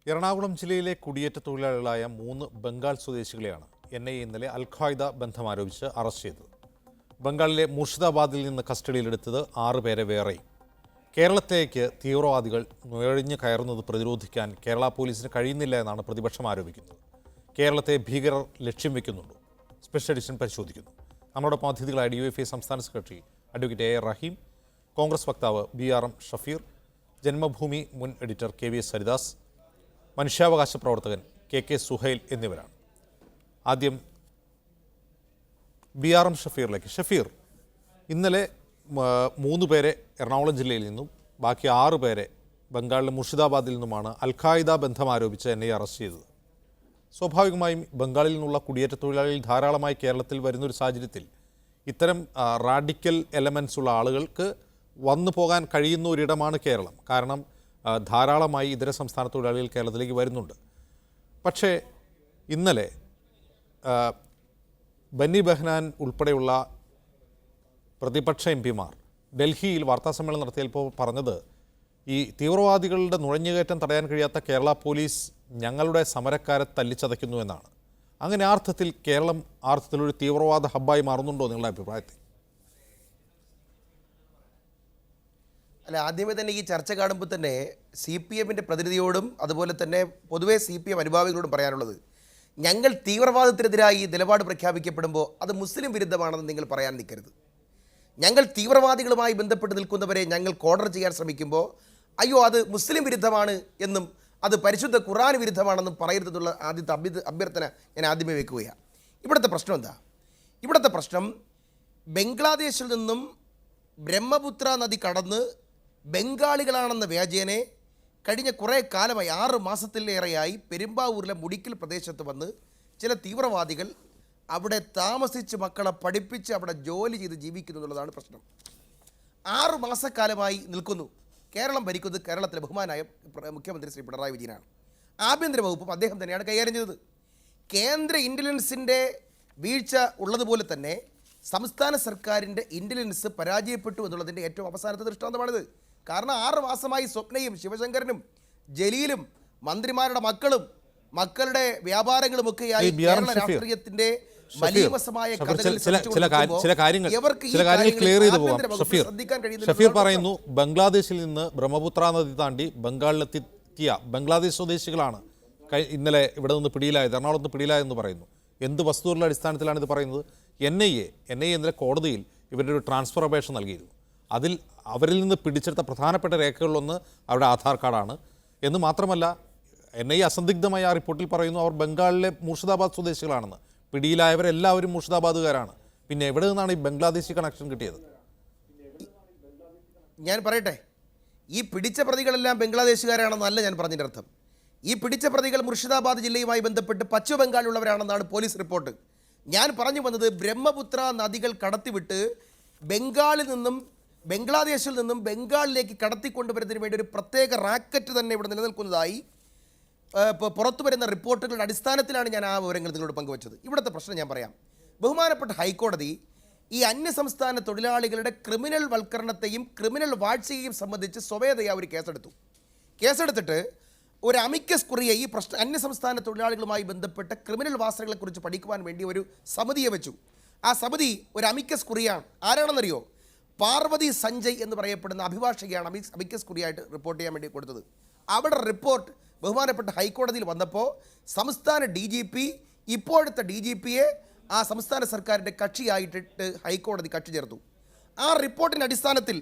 എറണാകുളം ജില്ലയിലെ കുടിയേറ്റ തൊഴിലാളികളായ 3 ബംഗാൾ സ്വദേശികളെയാണ് NIA ഇന്നലെ അൽ-ഖ്വായ്ദ ബന്ധം ആരോപിച്ച് അറസ്റ്റ് ചെയ്തത്. ബംഗാളിലെ മുർഷിദാബാദിൽ നിന്ന് കസ്റ്റഡിയിലെടുത്തത് 6 പേരെ വേറെയും. കേരളത്തിലേക്ക് തീവ്രവാദികൾ നുഴഞ്ഞു കയറുന്നത് പ്രതിരോധിക്കാൻ കേരള പോലീസിന് കഴിയുന്നില്ല എന്നാണ് പ്രതിപക്ഷം ആരോപിക്കുന്നത്. കേരളത്തെ ഭീകരർ ലക്ഷ്യം വയ്ക്കുന്നുണ്ട്. സ്പെഷ്യൽ എഡിഷൻ പരിശോധിക്കുന്നു. നമ്മളോടൊപ്പം അതിഥികളായ DYFI സംസ്ഥാന സെക്രട്ടറി അഡ്വക്കേറ്റ് A. റഹീം, കോൺഗ്രസ് വക്താവ് BRM ഷഫീർ, ജന്മഭൂമി മുൻ എഡിറ്റർ KVS ഹരിദാസ്, മനുഷ്യാവകാശ പ്രവർത്തകൻ KK സുഹൈൽ എന്നിവരാണ്. ആദ്യം BRM ഷഫീറിലേക്ക്. ഷഫീർ, ഇന്നലെ 3 പേരെ എറണാകുളം ജില്ലയിൽ നിന്നും ബാക്കി 6 പേരെ ബംഗാളിലെ മുർഷിദാബാദിൽ നിന്നുമാണ് അൽ-ഖ്വായ്ദ ബന്ധം ആരോപിച്ച് NIA അറസ്റ്റ് ചെയ്തത്. സ്വാഭാവികമായും ബംഗാളിൽ നിന്നുള്ള കുടിയേറ്റ തൊഴിലാളികൾ ധാരാളമായി കേരളത്തിൽ വരുന്നൊരു സാഹചര്യത്തിൽ ഇത്തരം റാഡിക്കൽ എലമെൻസ് ഉള്ള ആളുകൾക്ക് വന്നു പോകാൻ കഴിയുന്ന ഒരിടമാണ് കേരളം. കാരണം ധാരാളമായി ഇതര സംസ്ഥാന തൊഴിലാളികൾ കേരളത്തിലേക്ക് വരുന്നുണ്ട്. പക്ഷേ ഇന്നലെ ബന്നി ബെഹ്നാൻ ഉൾപ്പെടെയുള്ള പ്രതിപക്ഷ MP-മാർ ഡൽഹിയിൽ വാർത്താസമ്മേളനം നടത്തിയപ്പോൾ പറഞ്ഞത്, ഈ തീവ്രവാദികളുടെ നുഴഞ്ഞുകയറ്റം തടയാൻ കഴിയാത്ത കേരള പോലീസ് ഞങ്ങളുടെ സമരക്കാരെ തല്ലിച്ചതയ്ക്കുന്നു എന്നാണ്. അങ്ങനെ അർത്ഥത്തിൽ കേരളം അർത്ഥത്തിലൊരു തീവ്രവാദ ഹബ്ബായി മാറുന്നുണ്ടോ നിങ്ങളുടെ അഭിപ്രായത്തിൽ? അല്ല, ആദ്യമേ തന്നെ ഈ ചർച്ച കാണുമ്പോൾ തന്നെ CPM-ൻ്റെ പ്രതിനിധിയോടും അതുപോലെ തന്നെ പൊതുവേ CPM അനുഭാവികളോടും പറയാനുള്ളത്, ഞങ്ങൾ തീവ്രവാദത്തിനെതിരായി നിലപാട് പ്രഖ്യാപിക്കപ്പെടുമ്പോൾ അത് മുസ്ലിം വിരുദ്ധമാണെന്ന് നിങ്ങൾ പറയാൻ നിൽക്കരുത്. ഞങ്ങൾ തീവ്രവാദികളുമായി ബന്ധപ്പെട്ട് നിൽക്കുന്നവരെ ഞങ്ങൾ കോർണർ ചെയ്യാൻ ശ്രമിക്കുമ്പോൾ അയ്യോ അത് മുസ്ലിം വിരുദ്ധമാണ് എന്നും അത് പരിശുദ്ധ ഖുർആൻ വിരുദ്ധമാണെന്നും പറയരുതെന്നുള്ള ആദ്യത്തെ അഭ്യർത്ഥന ഞാൻ ആദ്യമേ വെക്കുകയാണ്. ഇവിടുത്തെ പ്രശ്നം എന്താ? ഇവിടുത്തെ പ്രശ്നം ബംഗ്ലാദേശിൽ നിന്നും ബ്രഹ്മപുത്ര നദി കടന്ന് ബംഗാളികളാണെന്ന വ്യാജേനെ കഴിഞ്ഞ കുറേ കാലമായി 6 മാസത്തിലേറെയായി പെരുമ്പാവൂരിലെ മുടിക്കൽ പ്രദേശത്ത് വന്ന് ചില തീവ്രവാദികൾ അവിടെ താമസിച്ച് മക്കളെ പഠിപ്പിച്ച് അവിടെ ജോലി ചെയ്ത് ജീവിക്കുന്നു എന്നുള്ളതാണ് പ്രശ്നം. 6 മാസക്കാലമായി നിൽക്കുന്നു. കേരളം ഭരിക്കുന്നത് കേരളത്തിലെ ബഹുമാനായ മുഖ്യമന്ത്രി ശ്രീ പിണറായി വിജയനാണ്. ആഭ്യന്തര വകുപ്പും അദ്ദേഹം തന്നെയാണ് കൈകാര്യം ചെയ്തത്. കേന്ദ്ര ഇൻ്റലിജൻസിൻ്റെ വീഴ്ച ഉള്ളതുപോലെ തന്നെ സംസ്ഥാന സർക്കാരിൻ്റെ ഇൻ്റലിജൻസ് പരാജയപ്പെട്ടു എന്നുള്ളതിൻ്റെ ഏറ്റവും അവസാനത്തെ ദൃഷ്ടാന്തമാണിത്. കാരണം 6 മാസമായി സ്വപ്നയും ശിവശങ്കരനും ജലീലും മന്ത്രിമാരുടെ മക്കളുടെ വ്യാപാരങ്ങളുമൊക്കെയായി കേരള രാഷ്ട്രീയത്തിൻ്റെ ഷഫീർ പറയുന്നു, ബംഗ്ലാദേശിൽ നിന്ന് ബ്രഹ്മപുത്ര നദി താണ്ടി ബംഗാളിലെത്തിയ ബംഗ്ലാദേശ് സ്വദേശികളാണ് ഇന്നലെ ഇവിടെ നിന്ന് പിടിയിലായത്, എറണാകുളത്ത് പിടിയിലായെന്ന് പറയുന്നു. എന്ത് വസ്തുതകളുടെ അടിസ്ഥാനത്തിലാണ് ഇത് പറയുന്നത്? NIA ഇന്നലെ കോടതിയിൽ ഇവരുടെ ഒരു ട്രാൻസ്ഫർ അപേക്ഷ നൽകിയിരുന്നു. അതിൽ അവരിൽ നിന്ന് പിടിച്ചെടുത്ത പ്രധാനപ്പെട്ട രേഖകളിലൊന്ന് അവരുടെ ആധാർ കാർഡാണ് എന്ന് മാത്രമല്ല, NIA അസന്ദിഗ്ധമായി ആ റിപ്പോർട്ടിൽ പറയുന്നു അവർ ബംഗാളിലെ മുർഷിദാബാദ് സ്വദേശികളാണെന്ന്. പിടിയിലായവരെല്ലാവരും മുർഷിദാബാദുകാരാണ്. പിന്നെ എവിടെ നിന്നാണ് ഈ ബംഗ്ലാദേശി കണക്ഷൻ കിട്ടിയത്? ഞാൻ പറയട്ടെ, ഈ പിടിച്ച പ്രതികളെല്ലാം ബംഗ്ലാദേശുകാരാണെന്നല്ല ഞാൻ പറഞ്ഞതിൻ്റെ അർത്ഥം. ഈ പിടിച്ച പ്രതികൾ മുർഷിദാബാദ് ജില്ലയുമായി ബന്ധപ്പെട്ട് പശ്ചിമ ബംഗാളിലുള്ളവരാണെന്നാണ് പോലീസ് റിപ്പോർട്ട്. ഞാൻ പറഞ്ഞു വന്നത്, ബ്രഹ്മപുത്ര നദികൾ കടത്തിവിട്ട് ബംഗ്ലാദേശിൽ നിന്നും ബംഗാളിലേക്ക് കടത്തിക്കൊണ്ടുവരുന്നതിന് വേണ്ടി ഒരു പ്രത്യേക റാക്കറ്റ് തന്നെ ഇവിടെ നിലനിൽക്കുന്നതായി പുറത്തു വരുന്ന റിപ്പോർട്ടുകളുടെ അടിസ്ഥാനത്തിലാണ് ഞാൻ ആ വിവരങ്ങൾ നിങ്ങളോട് പങ്കുവച്ചത്. ഇവിടുത്തെ പ്രശ്നം ഞാൻ പറയാം. ബഹുമാനപ്പെട്ട ഹൈക്കോടതി ഈ അന്യസംസ്ഥാന തൊഴിലാളികളുടെ ക്രിമിനൽ വൽക്കരണത്തെയും ക്രിമിനൽ വാഴ്ചയെയും സംബന്ധിച്ച് സ്വമേധയാ ഒരു കേസെടുത്തിട്ട് ഒരു അമിക്കസ് കുറിയെ ഈ പ്രശ്നം അന്യസംസ്ഥാന തൊഴിലാളികളുമായി ബന്ധപ്പെട്ട ക്രിമിനൽ വാസനകളെക്കുറിച്ച് പഠിക്കുവാൻ വേണ്ടി ഒരു സമിതിയെ വെച്ചു. ആ സമിതി ഒരു അമിക്കസ് കുറിയാണ്. ആരാണെന്നറിയോ? പാർവതി സഞ്ജയ് എന്ന് പറയപ്പെടുന്ന അഭിഭാഷകയാണ് അമിക്കസ് കുറിയായിട്ട് റിപ്പോർട്ട് ചെയ്യാൻ വേണ്ടി കൊടുത്തത്. അവിടെ റിപ്പോർട്ട് ബഹുമാനപ്പെട്ട ഹൈക്കോടതിയിൽ വന്നപ്പോൾ സംസ്ഥാന DGP ഇപ്പോഴത്തെ DGPയെ ആ സംസ്ഥാന സർക്കാരിൻ്റെ കക്ഷിയായിട്ടിട്ട് ഹൈക്കോടതി കക്ഷി ചേർത്തു. ആ റിപ്പോർട്ടിൻ്റെ അടിസ്ഥാനത്തിൽ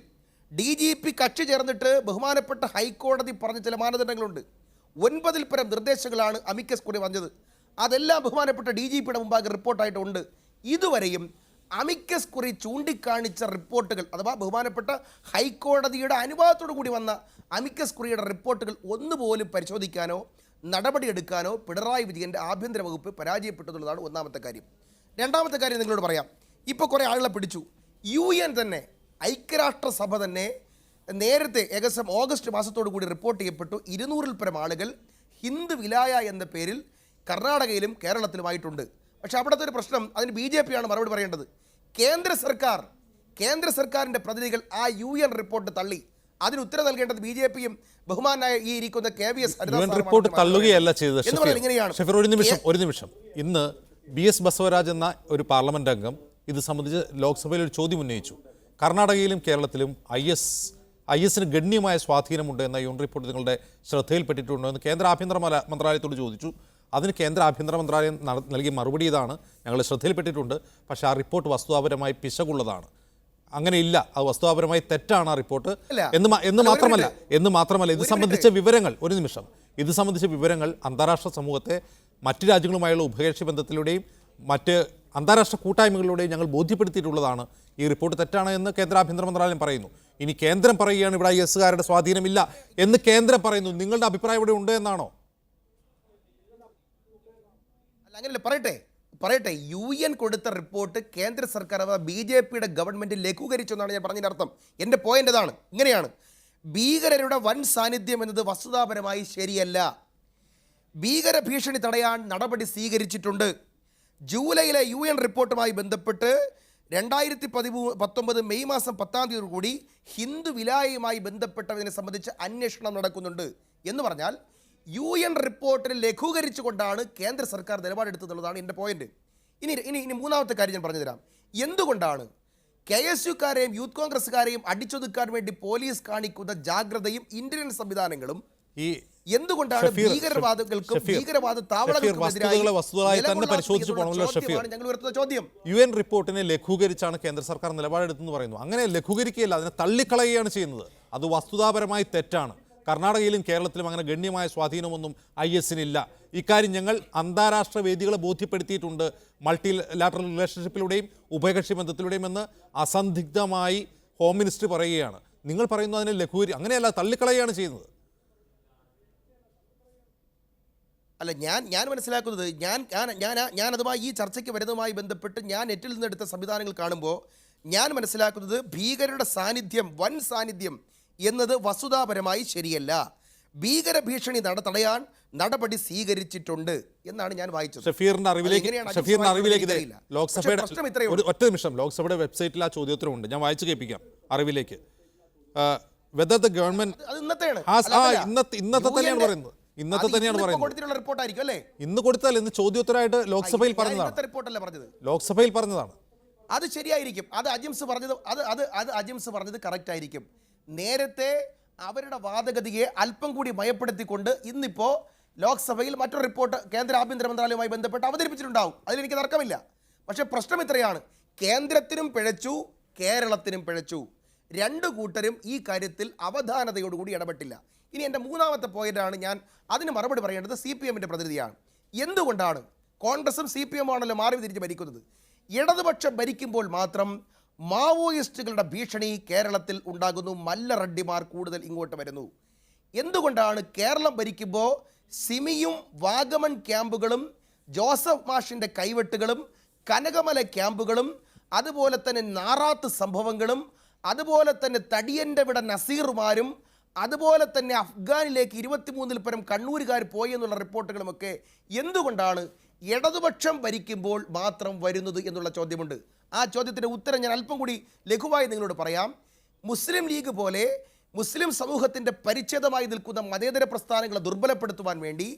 DGP കക്ഷി ചേർന്നിട്ട് ബഹുമാനപ്പെട്ട ഹൈക്കോടതി പറഞ്ഞ ചില മാനദണ്ഡങ്ങളുണ്ട്. 9 പരം നിർദ്ദേശങ്ങളാണ് അമിക്കസ് കുറി വന്നത്. അതെല്ലാം ബഹുമാനപ്പെട്ട DGPയുടെ മുമ്പാകെ റിപ്പോർട്ടായിട്ടുണ്ട്. ഇതുവരെയും അമിക്കസ് കുറി ചൂണ്ടിക്കാണിച്ച റിപ്പോർട്ടുകൾ അഥവാ ബഹുമാനപ്പെട്ട ഹൈക്കോടതിയുടെ അനുവാദത്തോടു കൂടി വന്ന അമിക്കസ് കുറിയുടെ റിപ്പോർട്ടുകൾ ഒന്നുപോലും പരിശോധിക്കാനോ നടപടിയെടുക്കാനോ പിണറായി വിജയൻ്റെ ആഭ്യന്തര വകുപ്പ് പരാജയപ്പെട്ടു എന്നുള്ളതാണ് ഒന്നാമത്തെ കാര്യം. രണ്ടാമത്തെ കാര്യം നിങ്ങളോട് പറയാം. ഇപ്പോൾ കുറേ ആളുകളെ പിടിച്ചു. UN തന്നെ, ഐക്യരാഷ്ട്രസഭ തന്നെ നേരത്തെ ഏകദേശം ഓഗസ്റ്റ് മാസത്തോടു കൂടി റിപ്പോർട്ട് ചെയ്യപ്പെട്ടു 200-ൽ പരം ആളുകൾ ഹിന്ദു വിലായ എന്ന പേരിൽ കർണാടകയിലും കേരളത്തിലുമായിട്ടുണ്ട്. പക്ഷേ അവിടുത്തെ ഒരു പ്രശ്നം, അതിന് BJP-യാണ് മറുപടി പറയേണ്ടത്. കേന്ദ്ര സർക്കാരിൻ്റെ പ്രതിനിധികൾ ആ UN റിപ്പോർട്ട് തള്ളി. അതിന് ഉത്തരം നൽകേണ്ടത് BJP-യും ബഹുമാനായ ഈ ഇരിക്കുന്ന KVS റിപ്പോർട്ട് തള്ളുകയല്ല ചെയ്തത്. ഇങ്ങനെയാണ്. ഷഫീർ, ഒരു നിമിഷം. ഇന്ന് BS ബസവരാജ് എന്ന ഒരു പാർലമെന്റ് അംഗം ഇത് സംബന്ധിച്ച് ലോക്സഭയിൽ ഒരു ചോദ്യം ഉന്നയിച്ചു. കർണാടകയിലും കേരളത്തിലും IS-ന് ഗണ്യമായ സ്വാധീനമുണ്ട് എന്ന യൂൺ റിപ്പോർട്ട് നിങ്ങളുടെ ശ്രദ്ധയിൽപ്പെട്ടിട്ടുണ്ടോ എന്ന് കേന്ദ്ര ആഭ്യന്തര മന്ത്രാലയത്തോട് ചോദിച്ചു. അതിന് കേന്ദ്ര ആഭ്യന്തര മന്ത്രാലയം നൽകിയ മറുപടി ഇതാണ്: ഞങ്ങൾ ശ്രദ്ധയിൽപ്പെട്ടിട്ടുണ്ട്, പക്ഷേ ആ റിപ്പോർട്ട് വസ്തുതാപരമായി പിശകുള്ളതാണ്, അങ്ങനെ ഇല്ല, അത് വസ്തുതാപരമായി തെറ്റാണ് ആ റിപ്പോർട്ട് എന്ന് മാത്രമല്ല ഇത് സംബന്ധിച്ച വിവരങ്ങൾ ഇത് സംബന്ധിച്ച വിവരങ്ങൾ അന്താരാഷ്ട്ര സമൂഹത്തെ മറ്റ് രാജ്യങ്ങളുമായുള്ള ഉഭയകക്ഷി ബന്ധത്തിലൂടെയും മറ്റ് അന്താരാഷ്ട്ര കൂട്ടായ്മകളിലൂടെയും ഞങ്ങൾ ബോധ്യപ്പെടുത്തിയിട്ടുള്ളതാണ്. ഈ റിപ്പോർട്ട് തെറ്റാണ് എന്ന് കേന്ദ്ര ആഭ്യന്തര മന്ത്രാലയം പറയുന്നു. ഇനി കേന്ദ്രം പറയുകയാണ് ഇവിടെ IS-കാരുടെ സ്വാധീനമില്ല എന്ന് കേന്ദ്രം പറയുന്നു. നിങ്ങളുടെ അഭിപ്രായം ഇവിടെ ഉണ്ട് എന്നാണോ? അങ്ങനെയല്ല, പറയട്ടെ. UN കൊടുത്ത റിപ്പോർട്ട് കേന്ദ്ര സർക്കാർ അഥവാ BJP-യുടെ ഗവൺമെന്റ് ലഘൂകരിച്ചു എന്നാണ് ഞാൻ പറഞ്ഞതിൻ്റെ അർത്ഥം. എൻ്റെ പോയിന്റ് അതാണ്. ഇങ്ങനെയാണ്: ഭീകരരുടെ വൻ സാന്നിധ്യം എന്നത് വസ്തുതാപരമായി ശരിയല്ല. ഭീകര ഭീഷണി തടയാൻ നടപടി സ്വീകരിച്ചിട്ടുണ്ട്. ജൂലൈയിലെ UN റിപ്പോർട്ടുമായി ബന്ധപ്പെട്ട് 2019 മെയ് മാസം 10-ാം തീയതി കൂടി ഹിന്ദു വിലായയുമായി ബന്ധപ്പെട്ടതിനെ സംബന്ധിച്ച് അന്വേഷണം നടക്കുന്നുണ്ട് എന്ന് പറഞ്ഞാൽ UN റിപ്പോർട്ടിനെ ലഘൂകരിച്ചുകൊണ്ടാണ് കേന്ദ്ര സർക്കാർ നിലപാടെടുത്തതെന്നുള്ളതാണ് എൻ്റെ പോയിന്റ്. ഇനി മൂന്നാമത്തെ കാര്യം ഞാൻ പറഞ്ഞുതരാം. എന്തുകൊണ്ടാണ് KSU-കാരെയും യൂത്ത് കോൺഗ്രസ്സുകാരെയും അടിച്ചൊതുക്കാൻ വേണ്ടി പോലീസ് കാണിക്കുന്ന ജാഗ്രതയും ഇന്റലിജൻസ് സംവിധാനങ്ങളും എന്തുകൊണ്ടാണ് ഭീകരവാദികൾക്കും ഭീകരവാദ താവളങ്ങൾക്കുമെതിരായി ഞങ്ങൾ ഉയർത്തുന്ന ചോദ്യം? UN റിപ്പോർട്ടിനെ ലഘൂകരിച്ചാണ് കേന്ദ്ര സർക്കാർ നിലപാടെടുത്തെന്ന് പറയുന്നു. അങ്ങനെ ലഘൂകരിക്കുകയല്ല, അതിനെ തള്ളിക്കളയുകയാണ് ചെയ്യുന്നത്. അത് വസ്തുതാപരമായി തെറ്റാണ്. കർണാടകയിലും കേരളത്തിലും അങ്ങനെ ഗണ്യമായ സ്വാധീനമൊന്നും IS-നില്ല. ഇക്കാര്യം ഞങ്ങൾ അന്താരാഷ്ട്ര വേദികളെ ബോധ്യപ്പെടുത്തിയിട്ടുണ്ട്, മൾട്ടി ലാറ്ററൽ റിലേഷൻഷിപ്പിലൂടെയും ഉഭയകക്ഷി ബന്ധത്തിലൂടെയും എന്ന് അസന്ദിഗ്ധമായി ഹോം മിനിസ്റ്റർ പറയുകയാണ്. നിങ്ങൾ പറയുന്നു അതിനെ അങ്ങനെയല്ല, തള്ളിക്കളയുകയാണ് ചെയ്യുന്നത്. അല്ല, ഞാൻ മനസ്സിലാക്കുന്നത്, ഞാൻ അതുമായി ഈ ചർച്ചയ്ക്ക് വരുന്നതുമായി ബന്ധപ്പെട്ട് ഞാൻ നെറ്റിൽ നിന്നെടുത്ത സംവിധാനങ്ങൾ കാണുമ്പോൾ ഞാൻ മനസ്സിലാക്കുന്നത് ഭീകരരുടെ സാന്നിധ്യം, വൻ സാന്നിധ്യം എന്നത് വസ്തുതാപരമായി ശരിയല്ല. ഭീകര ഭീഷണി തടയാൻ നടപടി സ്വീകരിച്ചിട്ടുണ്ട് എന്നാണ് ഞാൻ വായിച്ചത്. ഷഫീറിന്റെ അറിവിലേക്ക് ലോക്സഭയുടെ വെബ്സൈറ്റിൽ ആ ചോദ്യോത്തരമുണ്ട്, ഞാൻ വായിച്ചു കേൾപ്പിക്കാം. അറിവിലേക്ക് whether the government ഇന്നത്തെ തന്നെയാണ് പറയുന്നത്. ഇന്ന് കൊടുത്താൽ ഇന്ന് ചോദ്യോത്തരമായിട്ട് ലോക്സഭയിൽ പറഞ്ഞതാണ്. അത് ശരിയായിരിക്കും. അത് അജിംസ് പറഞ്ഞത് കറക്റ്റ് ആയിരിക്കും. നേരത്തെ അവരുടെ വാദഗതിയെ അല്പം കൂടി മയപ്പെടുത്തിക്കൊണ്ട് ഇന്നിപ്പോൾ ലോക്സഭയിൽ മറ്റൊരു റിപ്പോർട്ട് കേന്ദ്ര ആഭ്യന്തര മന്ത്രാലയവുമായി ബന്ധപ്പെട്ട് അവതരിപ്പിച്ചിട്ടുണ്ടാവും. അതിലെനിക്ക് തർക്കമില്ല. പക്ഷേ പ്രശ്നം ഇത്രയാണ്: കേന്ദ്രത്തിനും പിഴച്ചു, കേരളത്തിനും പിഴച്ചു. രണ്ടു കൂട്ടരും ഈ കാര്യത്തിൽ അവധാനതയോടുകൂടി ഇടപെട്ടില്ല. ഇനി എൻ്റെ മൂന്നാമത്തെ പോയിന്റാണ്, ഞാൻ അതിന് മറുപടി പറയേണ്ടത് CPM-ൻ്റെ പ്രതിനിധിയാണ്. എന്തുകൊണ്ടാണ് കോൺഗ്രസും CPM ആണല്ലോ മാറി തിരിച്ച് ഭരിക്കുന്നത്? ഇടതുപക്ഷം ഭരിക്കുമ്പോൾ മാത്രം മാവോയിസ്റ്റുകളുടെ ഭീഷണി കേരളത്തിൽ ഉണ്ടാകുന്നു, മല്ലറഡ്ഡിമാർ കൂടുതൽ ഇങ്ങോട്ട് വരുന്നു. എന്തുകൊണ്ടാണ് കേരളം ഭരിക്കുമ്പോൾ സിമിയും വാഗമൺ ക്യാമ്പുകളും ജോസഫ് മാഷിൻ്റെ കൈവെട്ടുകളും കനകമല ക്യാമ്പുകളും അതുപോലെ തന്നെ നാറാത്ത് സംഭവങ്ങളും അതുപോലെ തന്നെ തടിയൻ്റെ വിട നസീറുമാരും അതുപോലെ തന്നെ അഫ്ഗാനിലേക്ക് 23-ൽ പരം കണ്ണൂരുകാർ പോയി എന്നുള്ള റിപ്പോർട്ടുകളുമൊക്കെ എന്തുകൊണ്ടാണ് ഇടതുപക്ഷം ഭരിക്കുമ്പോൾ മാത്രം വരുന്നത് എന്നുള്ള ചോദ്യമുണ്ട്. ആ ചോദ്യത്തിൻ്റെ ഉത്തരം ഞാൻ അല്പം കൂടി ലഘുവായി നിങ്ങളോട് പറയാം. മുസ്ലിം ലീഗ് പോലെ മുസ്ലിം സമൂഹത്തിൻ്റെ പരിച്ഛേദമായി നിൽക്കുന്ന മതേതര പ്രസ്ഥാനങ്ങളെ ദുർബലപ്പെടുത്തുവാൻ വേണ്ടി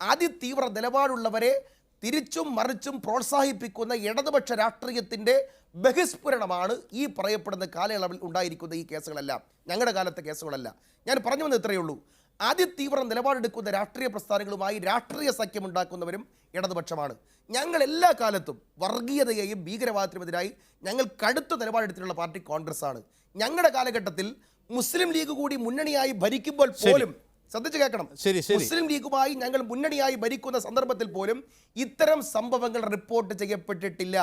അതിതീവ്ര നിലപാടുള്ളവരെ തിരിച്ചും മറിച്ചും പ്രോത്സാഹിപ്പിക്കുന്ന ഇടതുപക്ഷ രാഷ്ട്രീയത്തിൻ്റെ ബഹിസ്ഫുരണമാണ് ഈ പറയപ്പെടുന്ന കാലയളവിൽ ഉണ്ടായിരിക്കുന്ന ഈ കേസുകളെല്ലാം. ഞങ്ങളുടെ കാലത്തെ കേസുകളല്ല. ഞാൻ പറഞ്ഞു വന്നത് ഇത്രയേ ഉള്ളൂ. അതിതീവ്ര നിലപാടെടുക്കുന്ന രാഷ്ട്രീയ പ്രസ്ഥാനങ്ങളുമായി രാഷ്ട്രീയ സഖ്യമുണ്ടാക്കുന്നവരും ഇടതുപക്ഷമാണ്. ഞങ്ങൾ എല്ലാ കാലത്തും വർഗീയതയെയും ഭീകരവാദത്തിനുമെതിരായി ഞങ്ങൾ കടുത്ത നിലപാടെടുത്തിട്ടുള്ള പാർട്ടി കോൺഗ്രസ് ആണ്. ഞങ്ങളുടെ കാലഘട്ടത്തിൽ മുസ്ലിം ലീഗ് കൂടി മുന്നണിയായി ഭരിക്കുമ്പോൾ പോലും, ശ്രദ്ധിച്ചു കേൾക്കണം, മുസ്ലിം ലീഗുമായി ഞങ്ങൾ മുന്നണിയായി ഭരിക്കുന്ന സന്ദർഭത്തിൽ പോലും ഇത്തരം സംഭവങ്ങൾ റിപ്പോർട്ട് ചെയ്യപ്പെട്ടിട്ടില്ല.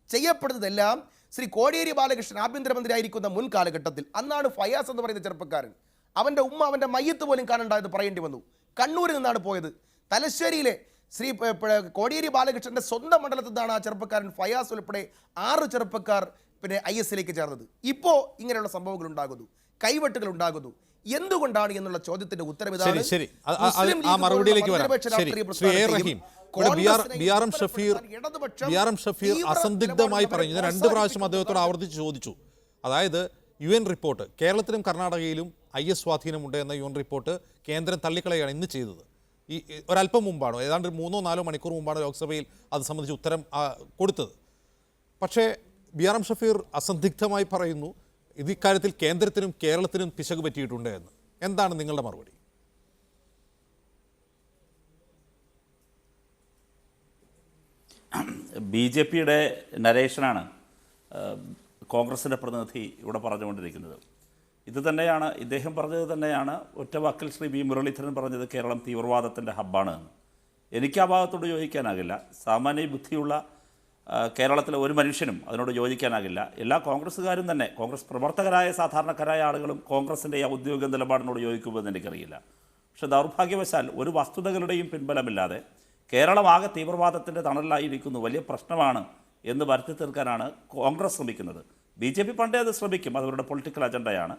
ചെയ്യപ്പെടുന്നതെല്ലാം ശ്രീ കോടിയേരി ബാലകൃഷ്ണൻ ആഭ്യന്തരമന്ത്രി ആയിരിക്കുന്ന മുൻ കാലഘട്ടത്തിൽ. അന്നാണ് ഫയാസ് എന്ന് പറയുന്ന ചെറുപ്പക്കാരൻ, അവൻ്റെ ഉമ്മ അവൻ്റെ മയ്യത്ത് പോലും കാണണ്ടായത് പറയേണ്ടി വന്നു. കണ്ണൂരിൽ നിന്നാണ് പോയത്. തലശ്ശേരിയിലെ ശ്രീ കോടിയേരി ബാലകൃഷ്ണൻ്റെ സ്വന്തം മണ്ഡലത്തിൽ നിന്നാണ് ആ ചെറുപ്പക്കാരൻ ഫയാസ് ഉൾപ്പെടെ 6 ചെറുപ്പക്കാർ IS-ലേക്ക് ചേർന്നത്. ഇപ്പോൾ ഇങ്ങനെയുള്ള സംഭവങ്ങൾ ഉണ്ടാകുന്നു, കൈവെട്ടുകൾ ഉണ്ടാകുന്നു. എന്തുകൊണ്ടാണ് എന്നുള്ള ചോദ്യത്തിന്റെ ഉത്തരം ഇതാണ്. അസന്ദിഗ്ധമായി പറഞ്ഞു. 2 പ്രാവശ്യം അദ്ദേഹത്തോട് ആവർത്തിച്ച് ചോദിച്ചു. അതായത് UN റിപ്പോർട്ട് കേരളത്തിലും കർണാടകയിലും IS സ്വാധീനമുണ്ട് എന്ന UN റിപ്പോർട്ട് കേന്ദ്രം തള്ളിക്കളയാണ് ഇന്ന് ചെയ്തത്. ഒരല്പം മുമ്പാണോ, ഏതാണ്ട് 3-4 മണിക്കൂർ മുമ്പാണ് ലോക്സഭയിൽ അത് സംബന്ധിച്ച് ഉത്തരം കൊടുത്തത്. പക്ഷേ BRM ഷഫീർ അസന്ദിഗ്ധമായി പറയുന്നു ഇക്കാര്യത്തിൽ കേന്ദ്രത്തിനും കേരളത്തിനും പിശക് പറ്റിയിട്ടുണ്ട് എന്ന്. എന്താണ് നിങ്ങളുടെ മറുപടി? BJPയുടെ നരേഷനാണ് കോൺഗ്രസിൻ്റെ പ്രതിനിധി ഇവിടെ പറഞ്ഞുകൊണ്ടിരിക്കുന്നത്. ഇത് തന്നെയാണ് ഇദ്ദേഹം പറഞ്ഞത് തന്നെയാണ് ഒറ്റ വാക്കിൽ ശ്രീ വി മുരളീധരൻ പറഞ്ഞത് കേരളം തീവ്രവാദത്തിൻ്റെ ഹബ്ബാണ് എന്ന്. എനിക്ക് ആ ഭാഗത്തോട് യോജിക്കാനാകില്ല. സാമാന്യ ബുദ്ധിയുള്ള കേരളത്തിലെ ഒരു മനുഷ്യനും അതിനോട് യോജിക്കാനാകില്ല. എല്ലാ കോൺഗ്രസ്സുകാരും തന്നെ, കോൺഗ്രസ് പ്രവർത്തകരായ സാധാരണക്കാരായ ആളുകളും കോൺഗ്രസിൻ്റെ ഔദ്യോഗിക നിലപാടിനോട് യോജിക്കുമെന്ന് എനിക്കറിയില്ല. പക്ഷേ ദൗർഭാഗ്യവശാൽ ഒരു വസ്തുതകളുടെയും പിൻബലമില്ലാതെ കേരളമാകെ തീവ്രവാദത്തിൻ്റെ തണലിലായിരിക്കുന്നു, വലിയ പ്രശ്നമാണ് എന്ന് വരുത്തി തീർക്കാനാണ് കോൺഗ്രസ് ശ്രമിക്കുന്നത്. BJP പണ്ടേ അത് ശ്രമിക്കും, അതവരുടെ പൊളിറ്റിക്കൽ അജണ്ടയാണ്.